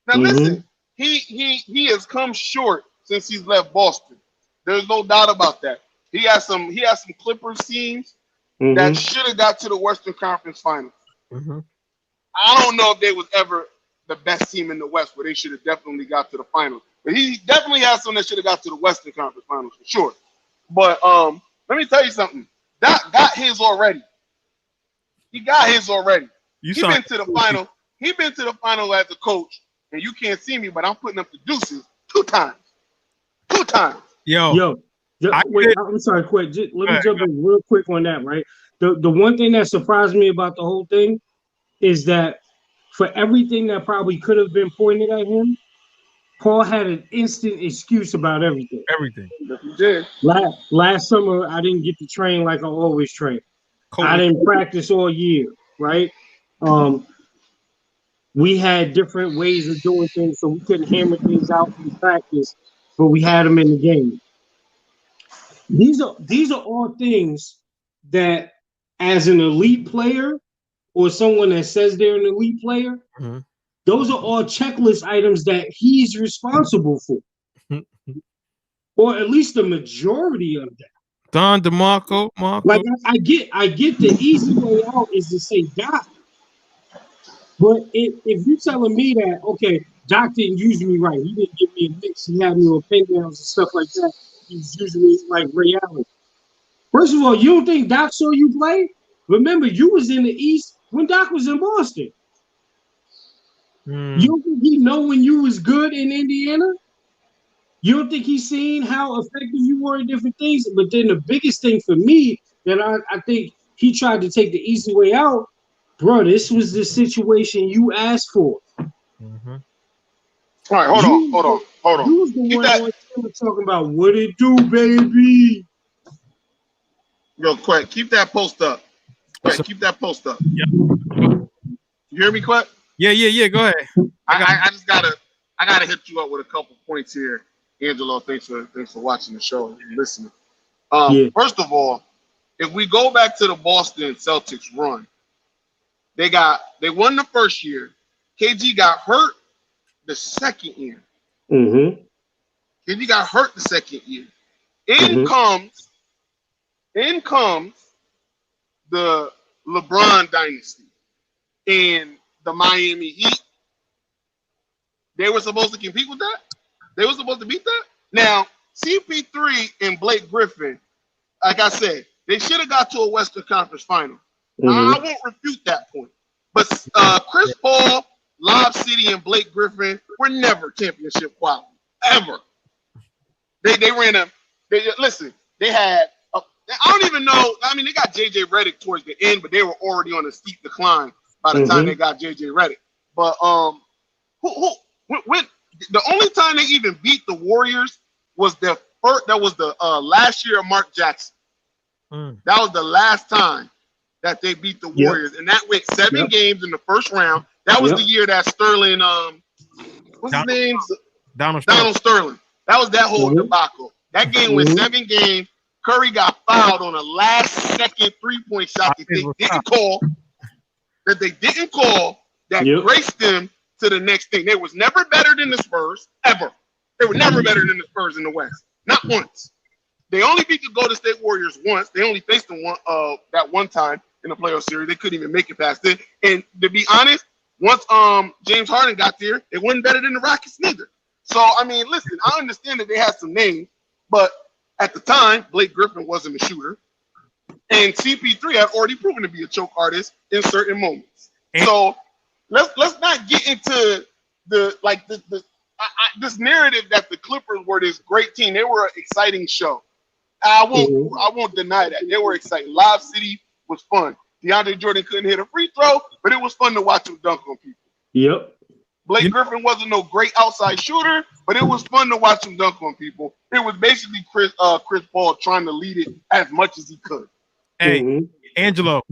Now listen, he has come short since he's left Boston. There's no doubt about that. He has some Clippers teams that should have got to the Western Conference Finals. I don't know if they was ever the best team in the West, where they should have definitely got to the finals. But he definitely has some that should have got to the Western Conference Finals for sure. But let me tell you something. Doc got his already. He got his already. He's been to the final. He been to the final as a coach, and you can't see me, but I'm putting up the deuces 2 times. 2 times. Yo. Wait, I'm sorry, quick. Let me jump in real quick on that, right? The one thing that surprised me about the whole thing is that for everything that probably could have been pointed at him, Paul had an instant excuse about everything. Everything. He did. Last summer, I didn't get to train like I always train. I didn't practice all year, right? We had different ways of doing things, so we couldn't hammer things out in practice, but we had them in the game. These are all things that, as an elite player or someone that says they're an elite player, those are all checklist items that he's responsible for, or at least the majority of that. Don DeMarco, Like I get the easy way out is to say Doc, but if you're telling me that okay, Doc didn't use me right, he didn't give me a mix, he had me on pin downs and stuff like that. He's using me like Ray Allen. First of all, you don't think Doc saw you play? Remember, you was in the East when Doc was in Boston. You don't think he know when you was good in Indiana? You don't think he's seen how effective you were in different things? But then the biggest thing for me that I think he tried to take the easy way out, bro, this was the situation you asked for. All right, hold on. You was the one on camera talking about what it do, baby. Real quick, keep that post up. Keep that post up. Yeah. You hear me, Quet? Yeah. Go ahead. I just gotta hit you up with a couple points here, Angelo. Thanks for watching the show and listening. First of all, if we go back to the Boston Celtics run, they won the first year. KG got hurt the second year. KG got hurt the second year. In comes the LeBron dynasty and the Miami Heat. They were supposed to compete with that? They were supposed to beat that? Now, CP3 and Blake Griffin, like I said, they should have got to a Western Conference Final. I won't refute that point. But Chris Paul, Lob City, and Blake Griffin were never championship quality. Ever. They ran they had I don't even know. I mean, they got JJ Redick towards the end, but they were already on a steep decline by the time they got JJ Redick. But when the only time they even beat the Warriors was the last year of Mark Jackson. That was the last time that they beat the Warriors, and that went 7 games in the first round. That was the year that Sterling, what's his name? Donald Sterling. That was that whole debacle. That game went 7 games. Curry got fouled on a last-second three-point shot that they didn't call that graced them to the next thing. They was never better than the Spurs, ever. They were never better than the Spurs in the West. Not once. They only beat the Golden State Warriors once. They only faced them that one time in the playoff series. They couldn't even make it past it. And to be honest, once James Harden got there, they weren't better than the Rockets neither. So, I mean, listen, I understand that they had some names, but at the time, Blake Griffin wasn't a shooter. And CP3 had already proven to be a choke artist in certain moments. So let's not get into this narrative that the Clippers were this great team. They were an exciting show. I won't deny that. They were exciting. Live City was fun. DeAndre Jordan couldn't hit a free throw, but it was fun to watch him dunk on people. Yep. Blake Griffin wasn't no great outside shooter, but it was fun to watch him dunk on people. It was basically Chris Paul trying to lead it as much as he could. Hey, Angelo,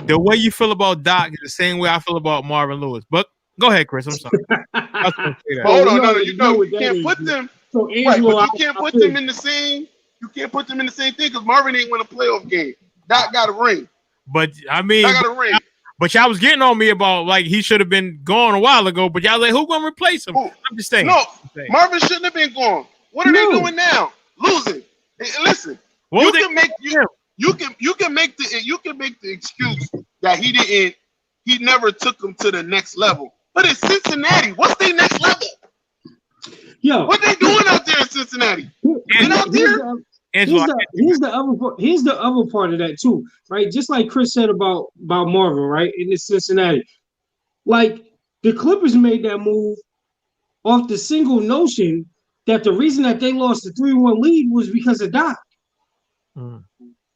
the way you feel about Doc is the same way I feel about Marvin Lewis. But go ahead, Chris. I'm sorry. I was gonna say that. Hold on, no. You can't put them. So Angelo, right, but you can't put them in the same. You can't put them in the same thing because Marvin ain't win a playoff game. Doc got a ring. But I mean, Doc got a ring. But y'all was getting on me about like he should have been gone a while ago. But y'all like, who gonna replace him? I'm just saying. No, Marvin shouldn't have been gone. What are they doing now? Losing. Hey, listen, you can make the excuse that he never took them to the next level. But it's Cincinnati. What's their next level? Yo, what they doing out there in Cincinnati? Get out there. Here's the other part of that too, right? Just like Chris said about Marvin, right? In the Cincinnati, like the Clippers made that move off the single notion that the reason that they lost the 3-1 lead was because of Doc.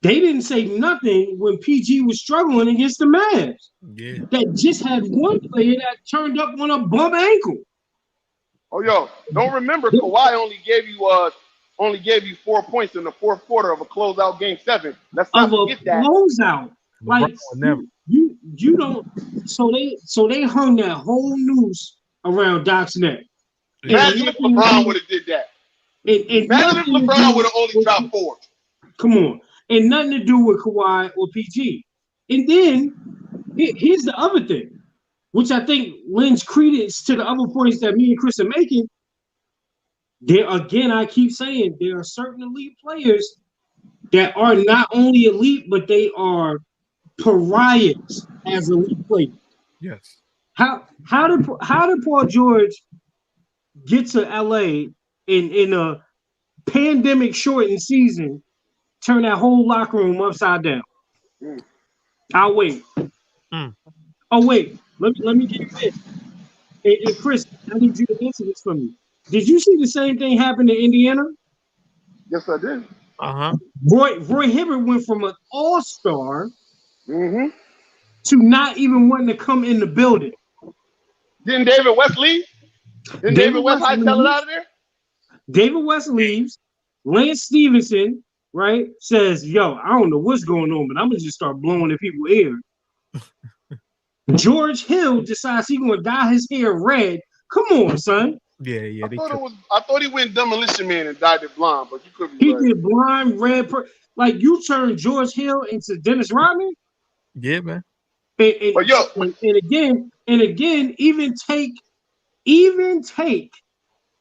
They didn't say nothing when PG was struggling against the Mavs. Yeah, that just had one player that turned up on a bum ankle. Oh, yo, don't remember Kawhi only gave you 4 points in the fourth quarter of a closeout game 7. Let's not forget that. Closeout. Like you don't. So they hung that whole noose around Doc's neck. Imagine if LeBron would have did that. Imagine if LeBron would have only dropped 4. Come on, and nothing to do with Kawhi or PG. And then here's the other thing, which I think lends credence to the other points that me and Chris are making. There again, I keep saying there are certain elite players that are not only elite, but they are pariahs as elite players. Yes. How did Paul George get to LA in a pandemic shortened season, turn that whole locker room upside down? I'll wait. Oh wait, let me get you this. And Chris, I need you to answer this for me. Did you see the same thing happen in Indiana? Yes, I did. Roy Hibbert went from an all-star to not even wanting to come in the building. Didn't David West leave? Didn't David West hightail it out of there? David West leaves. Lance Stevenson, right, says, yo, I don't know what's going on, but I'm going to just start blowing in people's ear. George Hill decides he's going to dye his hair red. Come on, son. Yeah. I thought he went Demolition Man and dyed it blonde, but you could be He right. did blonde, red, like you turned George Hill into Dennis Rodman? Yeah, man. And again, even take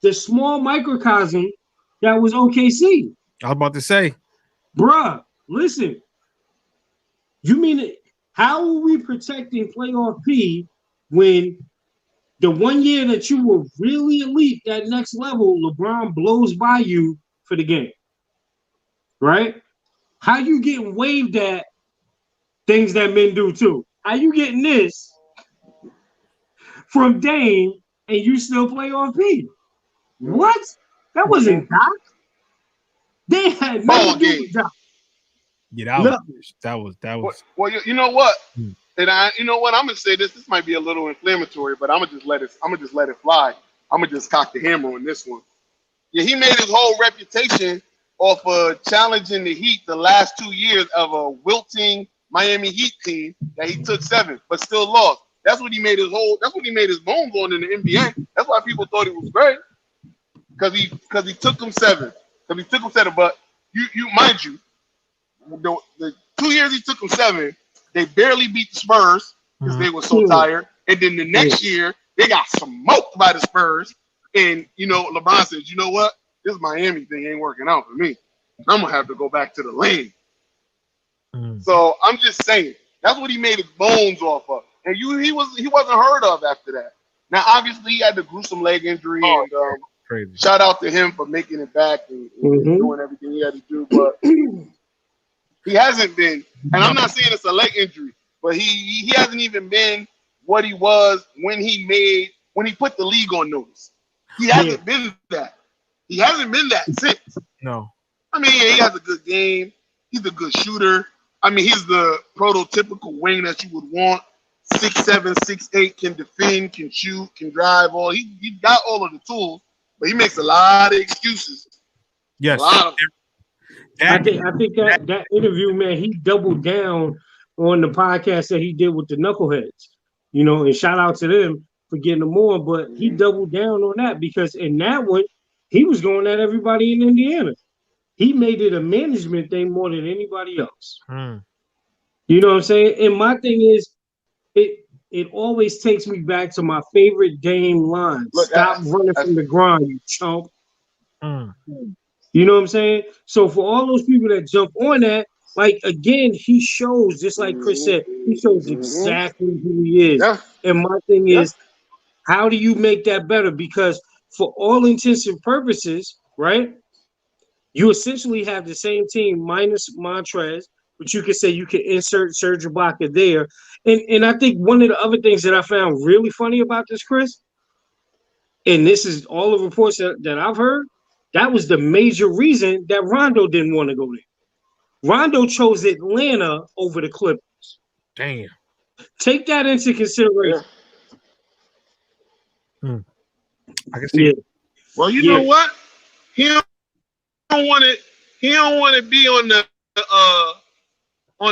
the small microcosm that was OKC. I was about to say, bruh, listen. You mean it? How are we protecting playoff P when the 1 year that you were really elite, that next level, LeBron blows by you for the game, right? How you getting waved at things that men do too? How you getting this from Dame and you still play off P? What? That wasn't Doc. They had nothing to do with Doc. Yeah, that was. Well, you know what? And you know what? I'm gonna say this. This might be a little inflammatory, but I'm gonna just let it fly. I'm gonna just cock the hammer on this one. Yeah, he made his whole reputation off of challenging the Heat the last 2 years of a wilting Miami Heat team that he took 7, but still lost. That's what he made his bones on in the NBA. That's why people thought it was great, because he took them 7. But you mind you, the 2 years he took them 7. They barely beat the Spurs because they were so tired. And then the next year, they got smoked by the Spurs. And, LeBron says, you know what? This Miami thing ain't working out for me. I'm going to have to go back to the lane. So I'm just saying, that's what he made his bones off of. And he wasn't heard of after that. Now, obviously, he had the gruesome leg injury. Crazy. Shout out to him for making it back and doing everything he had to do. But He hasn't been, and I'm not saying it's a leg injury, but he hasn't even been what he was when he put the league on notice. He hasn't been that. He hasn't been that since. No. I mean, he has a good game. He's a good shooter. I mean, he's the prototypical wing that you would want. 6'7", 6'8", can defend, can shoot, can drive. He's got all of the tools, but he makes a lot of excuses. Yes. A lot of them. I think that interview, man, he doubled down on the podcast that he did with the Knuckleheads, you know, and shout out to them for getting them on. But he doubled down on that because in that one, he was going at everybody in Indiana. He made it a management thing more than anybody else. You know what I'm saying? And my thing is, it always takes me back to my favorite Dame line. Stop running from the grind, you chump. You know what I'm saying? So for all those people that jump on that, like, again, he shows, just like Chris said, he shows exactly who he is. Yeah. And my thing is, how do you make that better? Because for all intents and purposes, right, you essentially have the same team minus Montrez, but you can say you can insert Serge Ibaka there. And I think one of the other things that I found really funny about this, Chris, and this is all the reports that I've heard, that was the major reason that Rondo didn't want to go there. Rondo chose Atlanta over the Clippers. Damn. Take that into consideration. I can see. Yeah. Well, you know what? He don't want to. He don't want to be on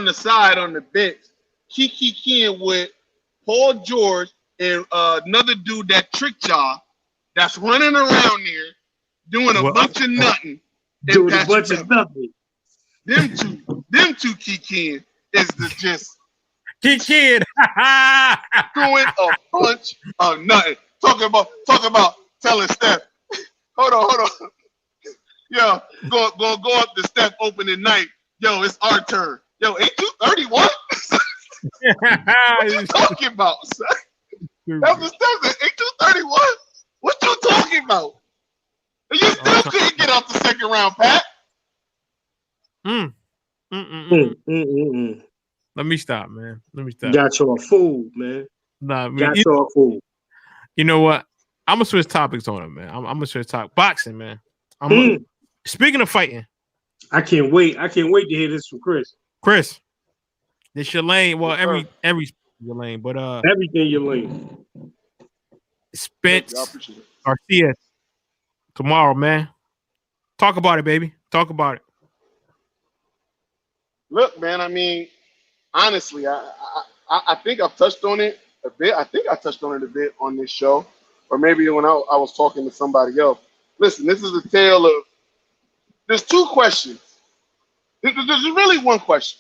the side on the bench, kikiing with Paul George and another dude that tricked y'all, that's running around there doing a bunch of nothing. Doing a bunch of nothing. Them two kikiing is the just kikiing doing a bunch of nothing. Talking about telling Steph, hold on. Yo, go up to Steph opening night. Yo, it's our turn. Yo, ain't you 31? What you talking about, son? That was Steph. Ain't you 31? What you talking about? And you still couldn't get out the second round, Pat. Let me stop, man. Got you a fool, man. Got you a fool. You know what? I'm gonna switch topics on it, man. I'm gonna switch topics. Boxing, man. Speaking of fighting, I can't wait. I can't wait to hear this from Chris. Chris, this your lane. Well, every your lane, but everything your lane. Spence Garcia tomorrow, man. Talk about it, baby. Talk about it. Look, man. I mean, honestly, I think I've touched on it a bit. I think I touched on it a bit on this show, or maybe when I was talking to somebody else. Listen, this is a tale of. There's two questions. There's really one question.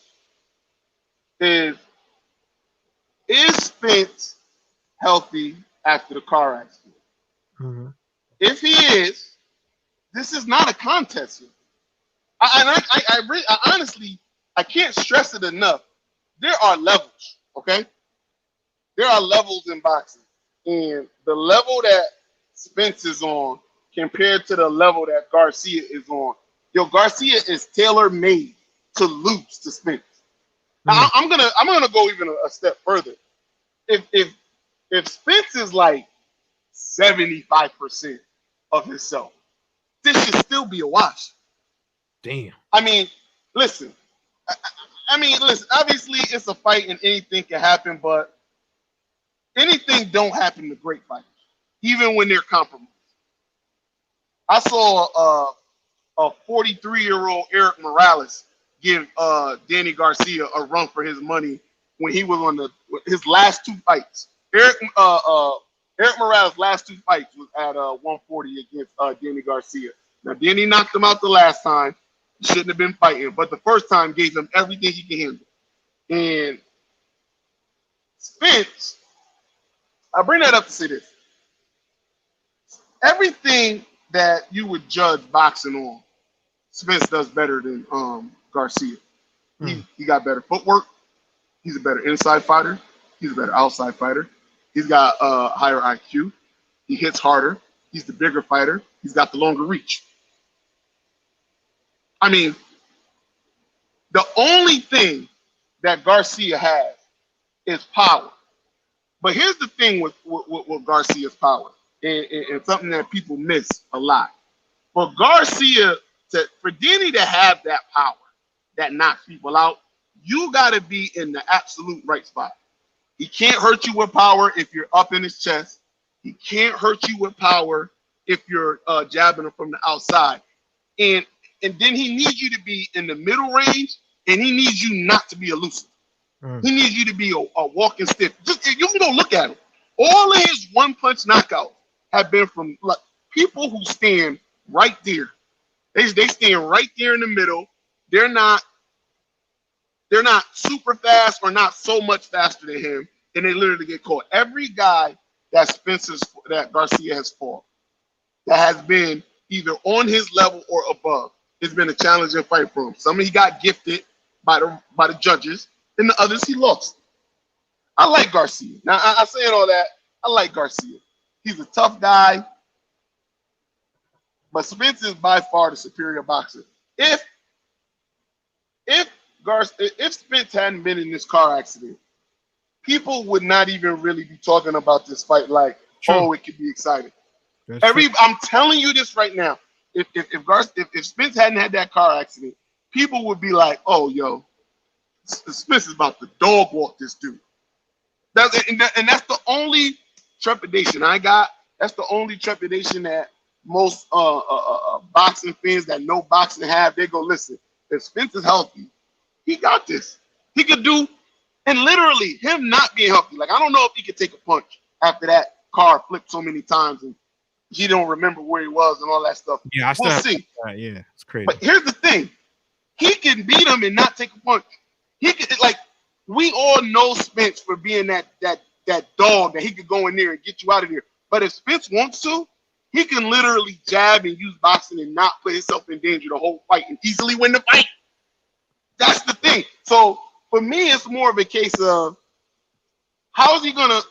Is Spence healthy after the car accident? If he is, this is not a contest. I honestly, I can't stress it enough. There are levels, okay? There are levels in boxing. And the level that Spence is on compared to the level that Garcia is on, Garcia is tailor-made to lose to Spence. Now, I'm gonna go even a step further. If Spence is like 75% of himself, this should still be a wash. Damn. I mean, listen. Obviously, it's a fight and anything can happen, but anything don't happen to great fighters, even when they're compromised. I saw a 43-year-old Eric Morales give Danny Garcia a run for his money when he was on his last two fights. Eric Morales' last two fights was at 140 against Danny Garcia. Now, Danny knocked him out the last time. He shouldn't have been fighting, but the first time gave him everything he can handle. And Spence, I bring that up to say this. Everything that you would judge boxing on, Spence does better than Garcia. He got better footwork. He's a better inside fighter. He's a better outside fighter. He's got higher IQ. He hits harder. He's the bigger fighter. He's got the longer reach. I mean, The only thing that Garcia has is power. But here's the thing with Garcia's power, and something that people miss a lot. For Garcia, for Denny to have that power that knocks people out, you got to be in the absolute right spot. He can't hurt you with power if you're up in his chest. He can't hurt you with power if you're jabbing him from the outside. And then he needs you to be in the middle range, and he needs you not to be elusive. He needs you to be a walking stiff. Just you can go look at him. All of his one-punch knockouts have been from like people who stand right there. They stand right there in the middle. They're not super fast or not so much faster than him, and they literally get caught. Every guy that Garcia has fought that has been either on his level or above, it's been a challenging fight for him. Some he got gifted by the judges, and the others he lost. I like Garcia. Now I saying all that, I like Garcia. He's a tough guy, but Spence is by far the superior boxer. If Spence hadn't been in this car accident, people would not even really be talking about this fight like, oh, it could be exciting. I'm telling you this right now. If Spence hadn't had that car accident, people would be like, oh, yo, Spence is about to dog walk this dude. That's the only trepidation I got. That's the only trepidation that most boxing fans that know boxing have. They go, listen, if Spence is healthy, he got this. He could do, and literally him not being healthy. Like, I don't know if he could take a punch after that car flipped so many times and he don't remember where he was and all that stuff. Yeah, we'll see. Yeah, it's crazy. But here's the thing: he can beat him and not take a punch. He could, like, we all know Spence for being that dog that he could go in there and get you out of there. But if Spence wants to, he can literally jab and use boxing and not put himself in danger the whole fight and easily win the fight. That's the thing. So for me, it's more of a case of what is he gonna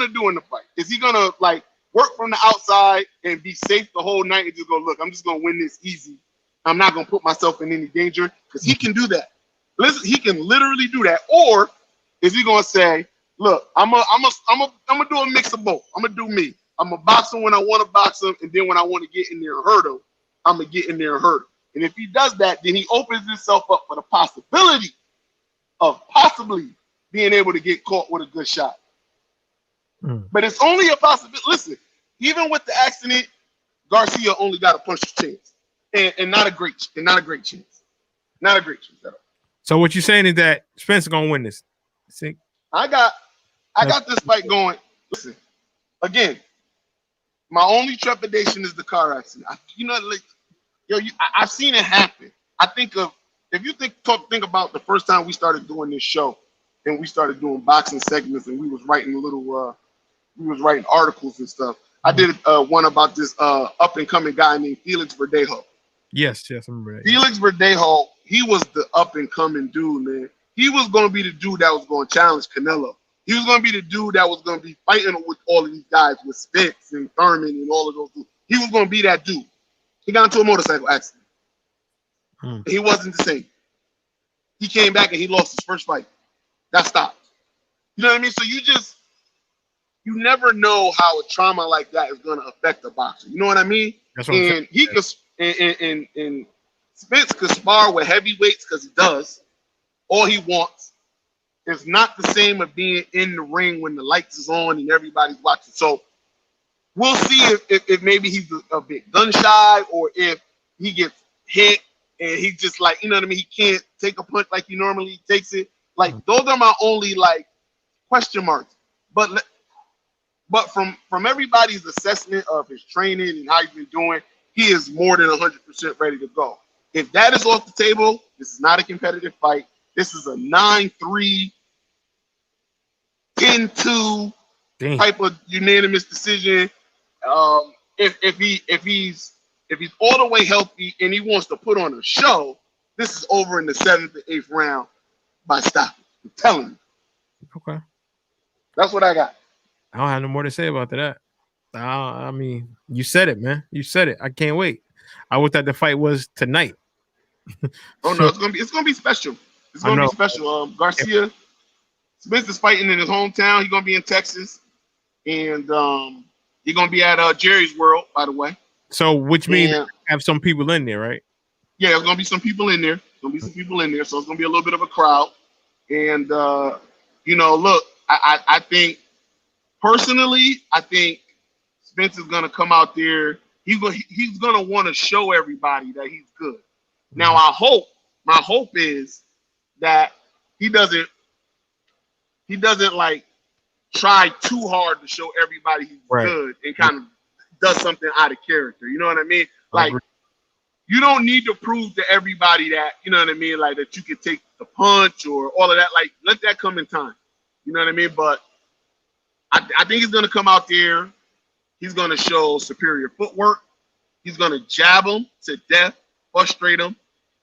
do in the fight? Is he gonna like work from the outside and be safe the whole night and just go, look, I'm just gonna win this easy. I'm not gonna put myself in any danger, because he can do that. Listen, he can literally do that. Or is he gonna say, look, I'm gonna do a mix of both. I'm gonna do me. I'm gonna box him when I want to box him, and then when I want to get in there and hurt him, I'm gonna get in there and hurt him. And if he does that, then he opens himself up for the possibility of possibly being able to get caught with a good shot. But it's only a possibility. Listen, even with the accident, Garcia only got a puncher's chance, and not a great chance. Not a great chance at all. So what you're saying is that Spence is gonna win this? See? I got this fight going. Listen, again, my only trepidation is the car accident. I've seen it happen. I think if you think about the first time we started doing this show, and we started doing boxing segments, and we was writing articles and stuff. I did one about this up and coming guy named Felix Verdejo. Yes, I remember that. Felix Verdejo, he was the up and coming dude, man. He was going to be the dude that was going to challenge Canelo. He was going to be the dude that was going to be fighting with all of these guys, with Spence and Thurman and all of those dudes. He was going to be that dude. He got into a motorcycle accident. He wasn't the same. He came back and he lost his first fight. That stopped. You know what I mean? So you never know how a trauma like that is going to affect a boxer. You know what I mean? That's what I'm saying. He could, and Spence could spar with heavyweights because he does. All he wants. It's not the same of being in the ring when the lights is on and everybody's watching. So we'll see if maybe he's a bit gun shy, or if he gets hit and he's just like, you know what I mean? He can't take a punch like he normally takes it. Like, those are my only like question marks. But from everybody's assessment of his training and how he's been doing, he is more than 100% ready to go. If that is off the table, this is not a competitive fight. This is a 9-3, 10-2 type of unanimous decision. If he's all the way healthy and he wants to put on a show, this is over in the 7th or 8th round by stopping. I'm telling you. Okay. That's what I got. I don't have no more to say about that. I mean, you said it, man. You said it. I can't wait. I wish that the fight was tonight. Oh no, it's gonna be special. It's gonna be special. Garcia Spence is fighting in his hometown. He's gonna be in Texas, and he's gonna be at Jerry's World, by the way. So, which means have some people in there, right? Yeah, there's gonna be some people in there. So it's gonna be a little bit of a crowd. And look, I think personally, I think Spence is gonna come out there. He's gonna want to show everybody that he's good. Now, my hope is that he doesn't like try too hard to show everybody he's good and kind of does something out of character. You know what I mean? Like, you don't need to prove to everybody that, you know what I mean, like that you can take the punch or all of that. Like, let that come in time. You know what I mean? But I think he's gonna come out there. He's gonna show superior footwork. He's gonna jab him to death, frustrate him,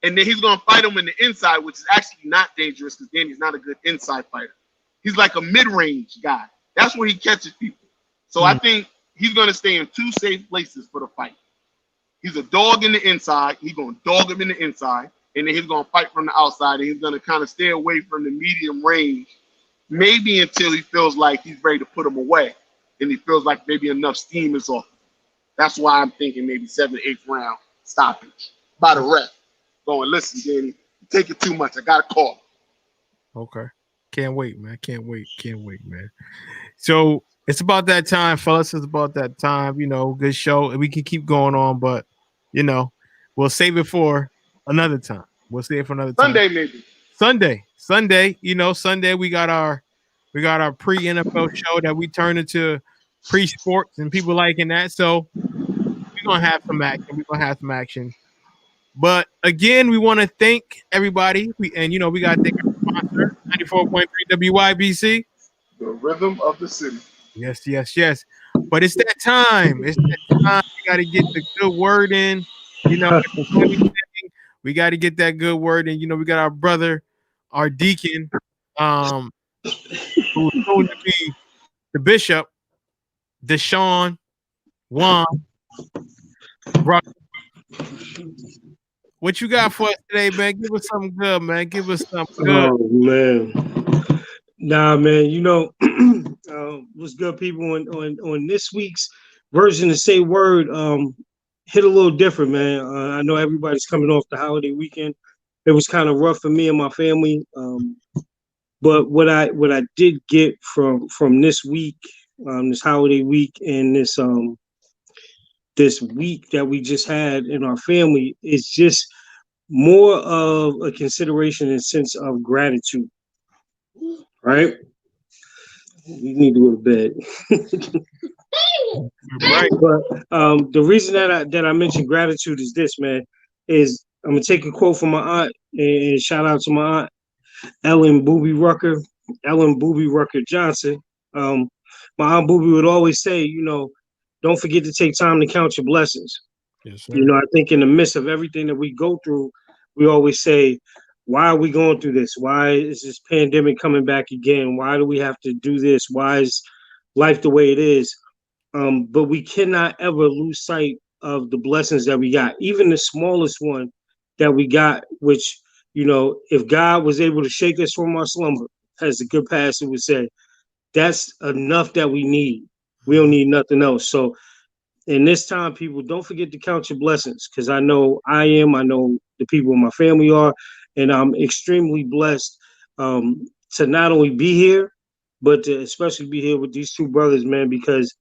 and then he's gonna fight him in the inside, which is actually not dangerous because Danny's not a good inside fighter. He's like a mid-range guy. That's where he catches people. So I think he's gonna stay in two safe places for the fight. He's a dog in the inside. He's gonna dog him in the inside, and then he's gonna fight from the outside, and he's gonna kind of stay away from the medium range, maybe until he feels like he's ready to put him away, and he feels like maybe enough steam is off. That's why I'm thinking maybe 7th, 8th round stoppage by the ref. Going, listen, Danny, you take it too much. I got a call. Okay. Can't wait, man. Can't wait, man. So it's about that time, fellas. It's about that time. Good show. We can keep going on, but we'll save it for another time. Sunday, maybe. Sunday. Sunday we got our pre-NFL show that we turn into pre-sports and people liking that. So we're gonna have some action. But again, we want to thank everybody. We got to thank our sponsor, 94.3 WYBC. The rhythm of the city. Yes. But it's that time. We got to get the good word in. We got to get that good word in. We got our brother, our deacon, who's going to be the bishop, Deshaun Juan. What you got for us today, man? Give us something good, man. Oh, man. Nah, man, what's good, people, on this week's version of Say Word, hit a little different, man. I know everybody's coming off the holiday weekend. It was kind of rough for me and my family. But what I did get from this week, this holiday week, and this week that we just had in our family is just more of a consideration and sense of gratitude. Right? You need to go to bed. Right. But the reason that I mentioned gratitude is this, man, is I'm gonna take a quote from my aunt and shout out to my aunt Ellen Booby Rucker Johnson. My aunt Booby would always say, don't forget to take time to count your blessings. Yes, sir. I think in the midst of everything that we go through, we always say, why are we going through this? Why is this pandemic coming back again? Why do we have to do this? Why is life the way it is? But we cannot ever lose sight of the blessings that we got, even the smallest one that we got, which, if God was able to shake us from our slumber, as the good pastor would say, that's enough that we need. We don't need nothing else. So in this time, people, don't forget to count your blessings, because I know I know the people in my family are, and I'm extremely blessed to not only be here, but to especially be here with these two brothers, man, because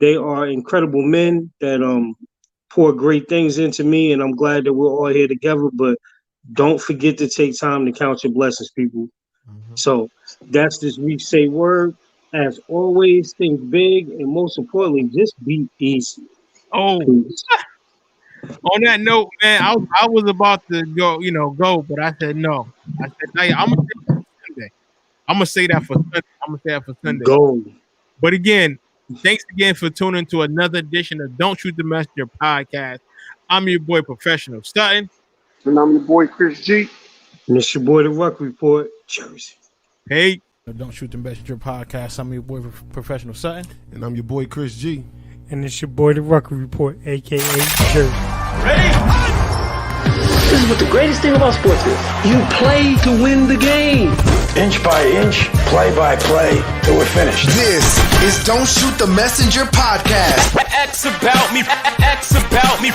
they are incredible men that pour great things into me, and I'm glad that we're all here together. But don't forget to take time to count your blessings, people. Mm-hmm. So that's this week's Say Word. As always, think big, and most importantly, just be easy. Oh, on that note, man, I was about to go, but I said no. I said, hey, I'm gonna say that for Sunday. Go. But again, thanks again for tuning to another edition of Don't Shoot the Messenger podcast. I'm your boy, Professional Sutton. And I'm your boy, Chris G. And it's your boy, The Ruck Report, Jersey. Hey. Don't Shoot the Messenger podcast. I'm your boy, Professional Sutton. And I'm your boy, Chris G. And it's your boy, The Rucker Report, a.k.a. Jersey. Ready? This is what the greatest thing about sports is. You play to win the game. Inch by inch, play by play, till we're finished. This is Don't Shoot the Messenger podcast. X about me.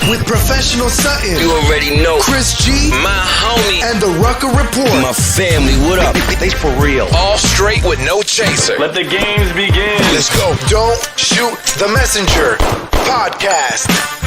With Professional Sutton. You already know. Chris G. My homie. And the Rucker Report. My family, what up? They for real. All straight with no chaser. Let the games begin. Let's go. Don't Shoot the Messenger podcast.